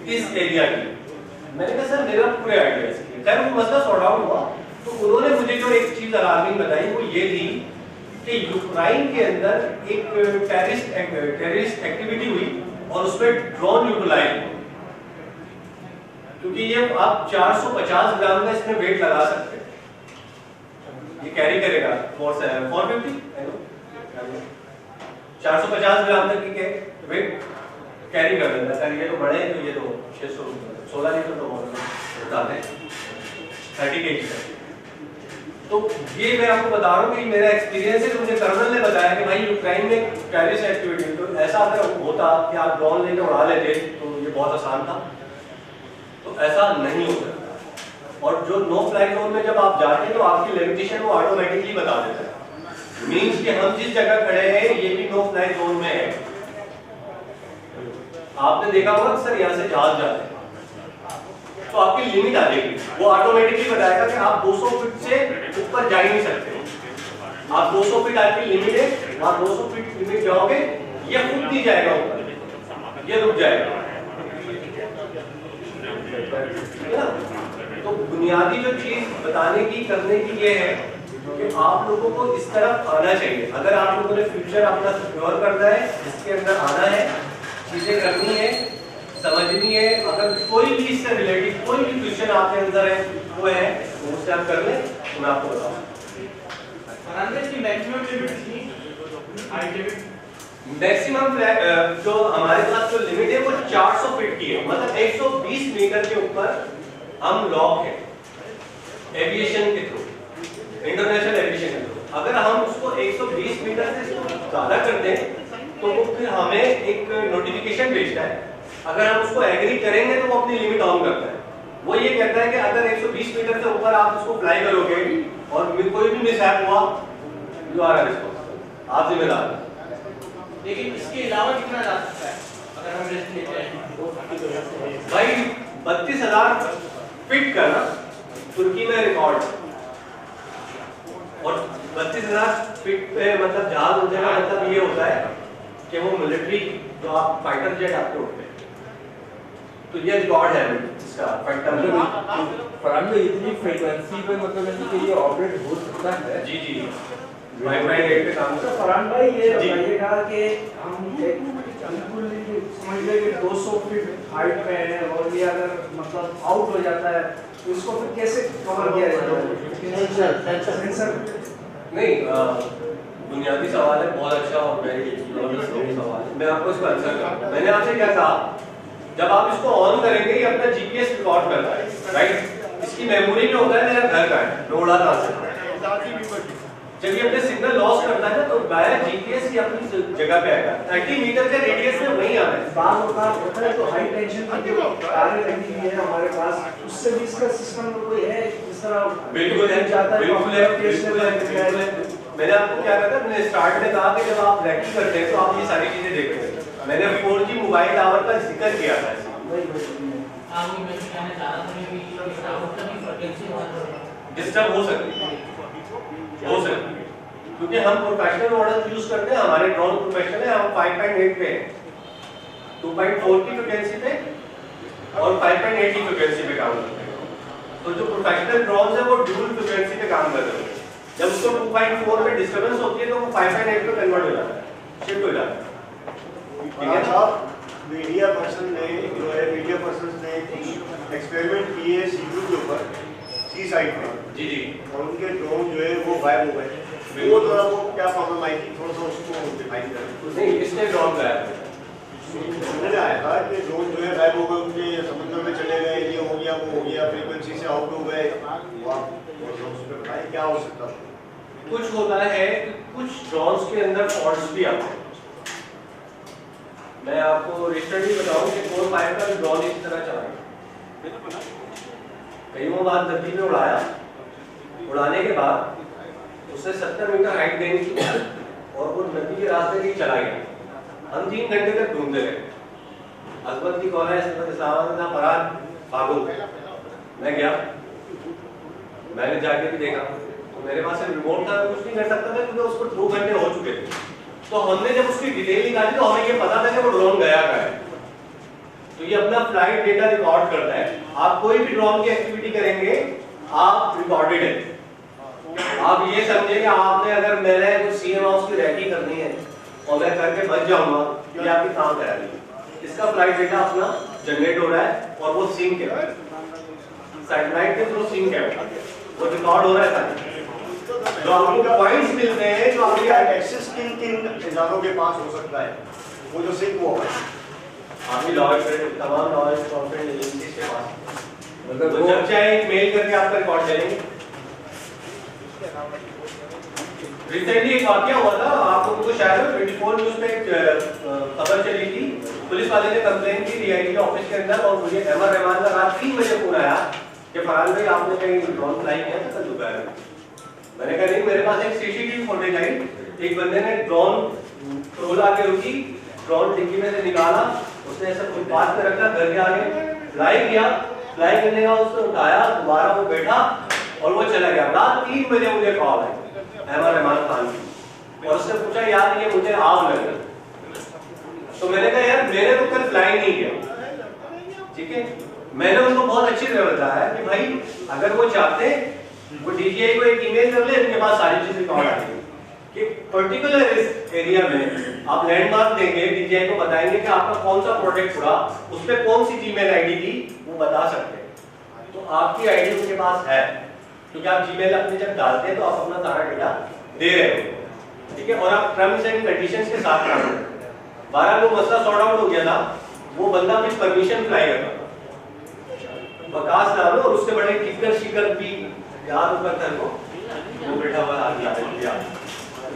इस एरिया की। मैंने कहा सर मेरा पूरे आइडिया है। खैर वो मसला सॉर्ट आउट हुआ। तो उन्होंने मुझे जो एक चीज अलार्मिंग बताई वो ये थी कि यूक्रेन के अंदर एक टेररिस्ट एक्टिविटी हुई और उसमें ड्रोन यूटिलाइज, क्योंकि ये आप 450 ग्राम का इसमें वेट लगा सकते हैं, ये कैरी करेगा 450 450 ग्राम तक की वेट कैरी कर लेता है। ये तो बड़े हैं, तो ये तो 16 लीटर तो बताते हैं 30 kg। तो ये मैं आपको बता रहा हूँ कि मेरा एक्सपीरियंस है, मुझे कर्नल ने बताया कि भाई यूक्रेन में टेररिस्ट एक्टिविटी, तो ऐसा अगर होता कि आप ड्रोन लेकर उड़ा लेते तो ये बहुत आसान था, तो ऐसा नहीं हो सकता। और जो नो फ्लाई जोन में जब आप जाते हैं तो आपकी लिमिटेशन वो ऑटोमेटिकली बता देता है, मीन्स कि हम जिस जगह खड़े हैं ये भी नो फ्लाई जोन में है। आपने देखा होगा सर यहाँ से जहाज जाते हैं तो आपकी लिमिट आ जाएगी, वो ऑटोमेटिकली बताएगा कि आप 200 फीट से ऊपर जा ही नहीं सकते, आप 200 फीट आपकी लिमिट है, आप 200 फीट लिमिट जाओगे ये खुद नहीं जाएगा ऊपर, ये रुक जाएगा। तो बुनियादी जो चीज बताने की करने की ये है कि आप लोगों को इस तरफ आना चाहिए। अगर आप लोगों ने फ्यूचर अपना सिक्योर करना है, इसके अंदर आना है, चीजें करनी है, समझ समझनी है, अगर कोई भी इससे रिलेटेड कोई भी क्वेश्चन आपके अंदर है वो है तो मुझसे आप कर लें, तो मैं आपको बताऊँ। मैक्सिमम जो हमारे पास जो लिमिट है वो 400 फीट की है, मतलब 120 मीटर के ऊपर हम लॉक है एविएशन के थ्रू, इंटरनेशनल एविएशन के थ्रू। अगर हम उसको 120 मीटर से ज़्यादा करते हैं तो वो फिर हमें एक नोटिफिकेशन भेजता है। अगर हम उसको एग्री करेंगे तो वो अपनी लिमिट ऑन करता है। वो ये कहता है कि अगर 120 मीटर से ऊपर आप उसको फ्लाई करोगे और कोई भी मिसहैप हुआ, यू आर रिस्पांसिबल, आप जिम्मेदार हैं। लेकिन इसके अलावा कितना जा सकता है अगर हम रिस्क लेते हैं? भाई 32,000 फीट का ना तुर्की में रिकॉर्ड, और 32,000 फीट पे मतलब जहाज उड़ने का मतलब ये होता है कि वो मिलिट्री जो आप फाइटर जेट आपके उड़ते हैं, तो ये रिकॉर्ड है इसका फैक्टम। फरहान भाई इतनी फ्रीक्वेंसी पे मतलब यानी कि ये ऑपरेट हो सकता है? जी जी 5.8 पे काम तो फरहान भाई ये बताइएगा कि हम बिल्कुल समझ लें कि 200 फीट हाइट पे है और ये अगर मतलब आउट हो जाता है तो इसको फिर कैसे कवर किया जाता है? सेंसर नहीं, बुनियादी सवाल है, बहुत अच्छा और सवाल है। मैं आपको इसका आंसर करूँ। मैंने आपसे क्या कहा, जब आप इसको ऑन करेंगे ये अपना जीपीएस रिकॉर्ड करता है, राइट? इसकी मेमोरी में होता है मेरा घर का है, मैं उड़ा कहाँ से। जब ये अपने सिग्नल लॉस करता है ना तो वाया जीपीएस की अपनी जगह पे आएगा, 30 मीटर के रेडियस में वहीं आना है। बार होता है तो हाई टेंशन की जो तारें लगी हुई है हमारे पास, उससे भी इसका सिस्टम में कोई है जिस तरह बिल्कुल है, बिल्कुल है, बिल्कुल है, बिल्कुल है। मैंने आपको क्या कहा था, मैंने स्टार्ट में कहा कि जब आप रैकिंग करते हैं तो आप ये सारी चीजें देखते हैं। मैंने 4G मोबाइल टावर का जिक्र किया था, डिस्टर्ब हो सकती है, क्योंकि हम प्रोफेशनल मॉडल यूज करते हैं, हमारे ड्रोन प्रोफेशनल है, हम 5.8 पे हैं, 2.4 की फ्रीक्वेंसी पे और 5.8 की फ्रीक्वेंसी पे काम करते हैं। तो जो प्रोफेशनल ड्रोन है वो ड्यूल फ्रीक्वेंसी पे काम करते हैं। जब उसको 2.4 पे डिस्टर्बेंस होती है तो वो 5.8 पे कन्वर्ट हो जाता है, शिफ्ट हो जाता है। ठीक है ना? मीडिया पर्सन ने जो है मीडिया पर्सन ने एक्सपेरिमेंट किए सीयू के ऊपर सी साइड में, जी जी, और उनके ड्रोन जो है वो गायब हो गए। वो थोड़ा वो क्या प्रॉब्लम आई थी, थोड़ा सा उसको डिफाइन करें। नहीं, इसने ड्रोन गायब सुनने में आया था कि ड्रोन जो है गायब हो गए, उनके समुद्र में चले गए, ये हो गया वो हो गया, फ्रीक्वेंसी से आउट हो गए। वो आप उस पर बताएं क्या हो सकता है? कुछ होता है कि कुछ ड्रोन्स के अंदर फॉल्ट्स भी आते हैं। मैं आपको रिसेंटली बताऊं कि 4-5 का ड्रोन इस तरह चलाया, कई बार धरती में उड़ाया, उड़ाने के बाद उसने 70 मीटर हाइट गेन की और वो नदी के रास्ते से चला गया। हम 3 घंटे तक ढूंढते रहे। अजमत की कॉल है, फरहान भागो। मैं गया, मैंने जाके भी देखा तो मेरे पास रिमोट था, कुछ नहीं कर सकता था क्योंकि उसको 2 घंटे हो चुके थे। तो हमने जब उसकी डिटेल निकाली तो हमें ये पता था कि वो ड्रोन गया कहाँ है। तो ये अपना फ्लाइट डेटा रिकॉर्ड करता है। आप कोई भी ड्रोन की एक्टिविटी करेंगे आप रिकॉर्डेड है। आप ये समझे कि आपने अगर मैंने कुछ सीएम हाउस की रैकी करनी है और मैं करके बच जाऊंगा, ये आपकी काम तैयारी है। इसका फ्लाइट डेटा अपना जनरेट हो रहा है और वो सिंक है, सैटेलाइट के थ्रू सिंक है, वो रिकॉर्ड हो रहा है। जो आपको पॉइंट्स मिलते हैं, जो आपके एक्सेस किन इदारों के पास हो सकता है, वो जो सिंक हुआ है आपकी लॉ एनफोर्समेंट तमाम लॉ एनफोर्समेंट एजेंसीज के पास, मतलब तो जब चाहे एक मेल करके आपका रिकॉर्ड ले लेंगे। रिसेंटली एक वाकया हुआ था, आपको शायद 24 न्यूज पे खबर चली थी। पुलिस वाले ने कंप्लेन की डीआईजी के ऑफिस के अंदर और मुझे एमआर रहमान का रात 3 बजे फोन आया कि फरहान भाई आपने कहीं ड्रोन फ्लाई किया था कल दोपहर में। मैंने कहा नहीं, मेरे पास एक सीसीटीवी फुटेज आई, एक बंदे ने ड्रोन ट्रोल आके रुकी, ड्रोन डिग्गी में से निकाला, उसने ऐसा फुटपाथ पे रखा, घर के आगे फ्लाई किया, फ्लाई करने का उसने उठाया, दोबारा वो बैठा और वो चला गया। रात 3 बजे मुझे कॉल आई एमआर रहमान खान की और उसने पूछा यार ये मुझे आग लग गई। तो मैंने कहा यार मैंने तो कल फ्लाई नहीं किया, ठीक है। मैंने उनको बहुत अच्छी तरह बताया कि भाई अगर वो चाहते वो डीजीआई को एक ईमेल कर ले, उनके पास सारी चीजें रिकॉर्ड आ जाएगी कि पर्टिकुलर इस एरिया में आप लैंडमार्क देंगे, डीजीआई को बताएंगे कि आपका कौन सा प्रोडक्ट उड़ा, उस पर कौन सी जीमेल आईडी थी, वो बता सकते हैं। तो आपकी आईडी उनके पास है, क्योंकि आप जीमेल अपने जब डालते हैं तो आप अपना सारा डेटा दे रहे हो, ठीक है। और आप टर्म्स एंड कंडीशंस के साथ काम करते हैं। 12 को मसला सॉर्ट आउट हो गया था, वो बंदा कुछ परमिशन अप्लाई करता था, वकास नाम है, और उससे बड़े टिकर शिकर भी याद ऊपर था को वो बैठा हुआ आदमी आ गया,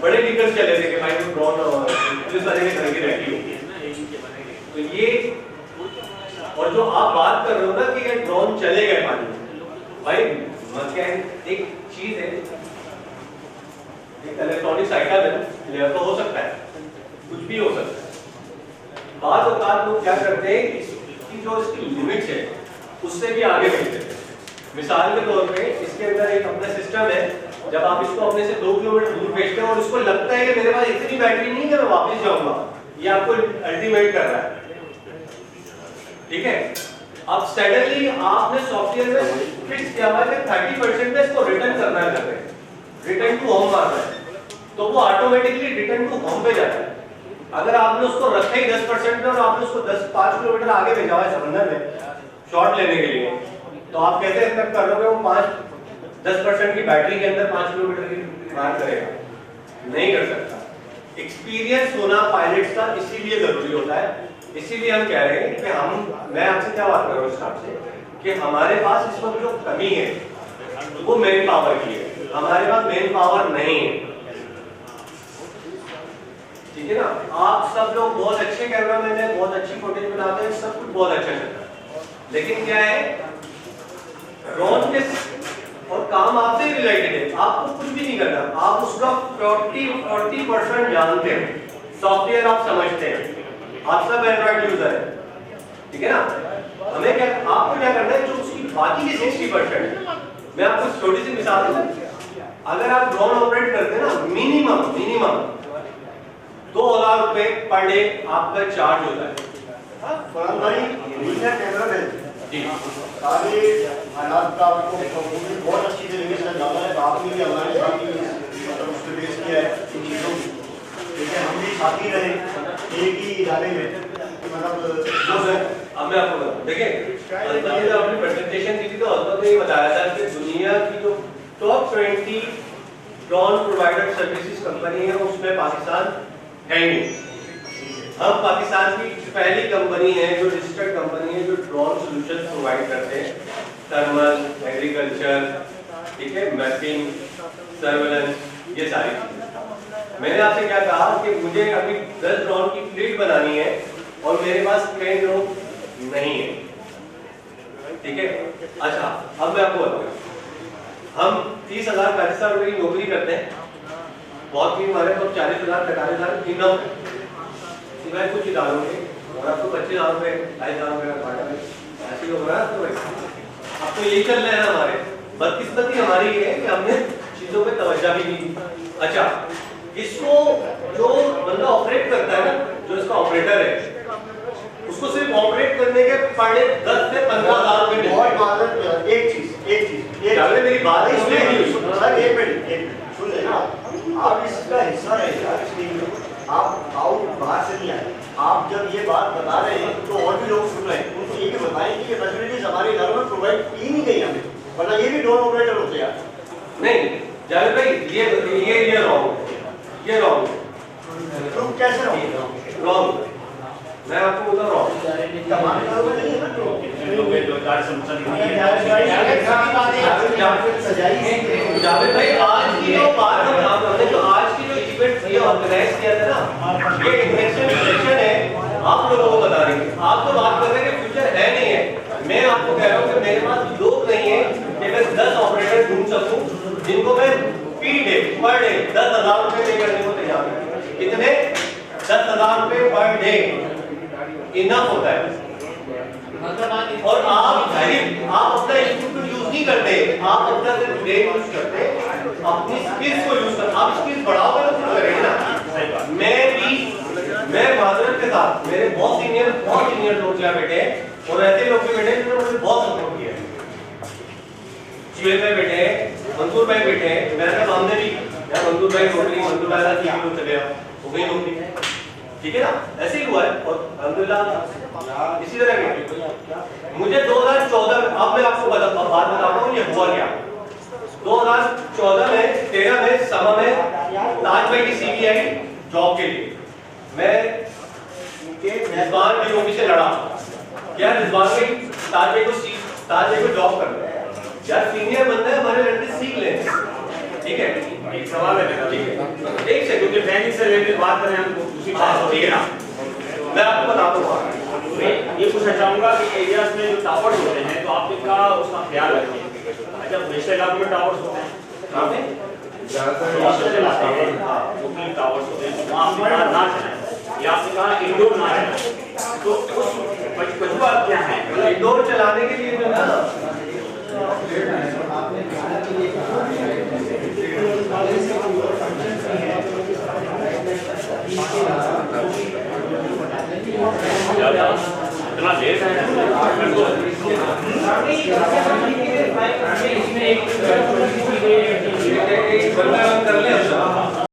बड़े टिकर्स चले थे कि भाई वो ड्रोन पुलिस वाले के घर की रहती हो। तो ये, और जो आप बात कर रहे हो ना कि ये ड्रोन चले गए पानी में, भाई मैकेनिक एक चीज है, एक इलेक्ट्रॉनिक्स आइटम है, तो हो सकता है, कुछ भी हो सकता है। बाद औकात लोग क्या करते हैं कि जो इसकी लिमिट्स है उससे भी आगे बढ़ते हैं। मिसाल के तौर पे इसके अंदर एक अपना सिस्टम है, जब आप इसको अपने से 2 किलोमीटर दूर भेजते हैं और उसको लगता है कि मेरे पास इतनी बैटरी नहीं है कि मैं वापस जाऊंगा, ये आपको अल्टीमेट कर रहा है, ठीक है। अब सडनली आपने सॉफ्टवेयर में फिक्स किया हुआ है कि 30% में इसको रिटर्न करना है, रिटर्न टू होम मारना है, तो वो ऑटोमेटिकली रिटर्न टू होम पे जाता है। अगर आपने उसको रखा ही 10% में और आपने उसको 5 किलोमीटर आगे भेजा हुआ है समंदर में शॉट लेने के लिए, तो आप कैसे एक्सपेक्ट कर रहे हो वो 10% की बैटरी के अंदर 5 किलोमीटर की मार करेगा? नहीं कर सकता। एक्सपीरियंस होना पायलट्स का इसीलिए जरूरी होता है, इसीलिए हम कह रहे हैं कि मैं आपसे क्या बात कर रहा हूँ इस हिसाब से कि हमारे पास इस वक्त जो कमी है वो मेन पावर की है, हमारे पास मेन पावर नहीं है, ठीक है ना। आप सब लोग बहुत अच्छे कैमरामैन हैं, बहुत अच्छी फुटेज बनाते हैं, सब कुछ बहुत अच्छा चलता है, लेकिन क्या है ड्रोन के और काम आपसे रिलेटेड है, आपको कुछ भी नहीं करना, आप उसका 40% जानते हैं, सॉफ्टवेयर आप समझते हैं, आप सब एंड्रॉइड यूजर है, ठीक है ना। हमें क्या, आपको क्या करना है जो उसकी बाकी के 60%, मैं आपको छोटी सी मिसाल दूं, अगर आप ड्रोन ऑपरेट करते हैं ना मिनिमम 2000 रुपए पर डे आपका चार्ज होता है। फरहान भाई मीडिया कैमरामैन जी सारे हालात का आपको बहुत अच्छी तरीके से जाना है, आपने भी हमारे साथ ही मतलब उसको बेस किया है इन चीज़ों को, ठीक है। हम भी साथी रहे एक ही इदारे में, मतलब जो सर अब मैं आपको बताऊं, देखिए जब आपने प्रेजेंटेशन दी थी तो अल्बत ने बताया था कि दुनिया की जो top 20 drone provider services company है उसमें पाकिस्तान है ही नहीं। हम पाकिस्तान की पहली कंपनी है जो रजिस्टर्ड कंपनी है जो ड्रोन सॉल्यूशन प्रोवाइड करते हैं, थर्मल, एग्रीकल्चर, ठीक है, मैपिंग, सर्वेलेंस, ये सारी चीजें। मैंने आपसे क्या कहा कि मुझे अभी 10 ड्रोन की फ्लीट बनानी है और मेरे पास कई लोग नहीं है, ठीक है। अच्छा अब मैं आपको बताऊँ, हम 30,000 35,000 रुपए की नौकरी करते हैं, बहुत भी हमारे तो 40,000 45,000 इनफ है, सिवाय कुछ इदारों के, और आपको 25,000 रुपए 2,500 रुपए का फायदा है, ऐसे हो रहा है। तो अब तो यही चल रहा है हमारे, बदकिस्मती हमारी ये है कि हमने चीजों पे तवज्जो भी नहीं दी। अच्छा इसको जो बंदा ऑपरेट करता है ना, जो इसका ऑपरेटर है, उसको सिर्फ ऑपरेट करने के पर डे 10 से 15,000 रुपए मिलते हैं। बहुत एक चीज मेरी बात इसलिए नहीं सर, एक मिनट सुन लेना, आप इसका हिस्सा रहे यार, इसलिए आप आउट बाहर से नहीं आए, आप जब ये बात बता रहे हैं तो और भी लोग सुन रहे हैं, उनको ये भी बताएं कि ये फैसिलिटीज हमारे इदारों में प्रोवाइड की नहीं गई हमें, वरना ये भी ड्रोन ऑपरेटर होते यार। नहीं जावेद भाई ये रॉन्ग तुम कैसे रॉन्ग मैं आपको बता रहा हूँ, कमाल करोगे नहीं है ना जावेद भाई आज की जो बात हमने जो आज की जो इवेंट ये ऑर्गेनाइज किया था ना, ये इंटेंशन सेशन है, आप लोगों को बता रहे हैं, आप तो बात कर रहे हैं कि फ्यूचर है नहीं है, मैं आपको कह रहा हूँ कि मेरे पास लोग नहीं है कि मैं 10 ऑपरेटर ढूंढ सकूं जिनको मैं पर डे 10,000 रुपए पे करने को तैयार हूं। कितने? 10,000 रुपए पर डे इनफ होता है। और आप अपना इंस्ट्रूमेंट यूज नहीं करते, आप अपना सिर्फ ब्रेन यूज करते, अपनी स्किल्स को यूज करते। आप स्किल्स बढ़ाओगे तो कुछ करेंगे ना। मैं माजरत के साथ मेरे बहुत सीनियर लोग यहाँ बैठे हैं और ऐसे लोग भी बैठे हैं जिन्होंने मुझे बहुत सपोर्ट किया है। भाई बैठे हैं, मंसूर भाई बैठे हैं, मेरे साथ हमने भी मंसूर भाई नौकरी, मंसूर भाई साथ चले हो गई नौकरी, ठीक है ना, ऐसे ही हुआ है और अल्हम्दुलिल्लाह इसी तरह के मुझे 2014 में, अब मैं आपको बात बताता हूँ ये हुआ क्या। 2014 में 13 में समा में ताज भाई की सीवी आई जॉब के लिए। मैं रिजवान भाई से लड़ा, क्या रिजवान भाई ताज भाई को जॉब करना है यार, सीनियर बंदा है, हमारे लड़के सीख लें, ठीक है। एक सवाल है मेरा, ठीक है, एक सेकंड, क्योंकि बैंकिंग से रिलेटेड बात करें हम उसी बात ठीक है ना, मैं आपको बताता हूँ। मैं ये पूछना चाहूंगा कि एरियाज में जो टावर्स होते हैं तो आप इनका उसका ख्याल रखें। अच्छा, वैसे इलाकों में टावर्स होते हैं, कहाँ पे? वैसे इलाके हैं मुख्तलिफ टावर्स होते हैं, वहाँ आपने कहा ना चलाएं या आपने कहा इंडोर ना चलाएं, तो उस वजूहत क्या है? मतलब इंडोर चलाने के लिए जो है ना, इतना लेट है एक बंदा कर ले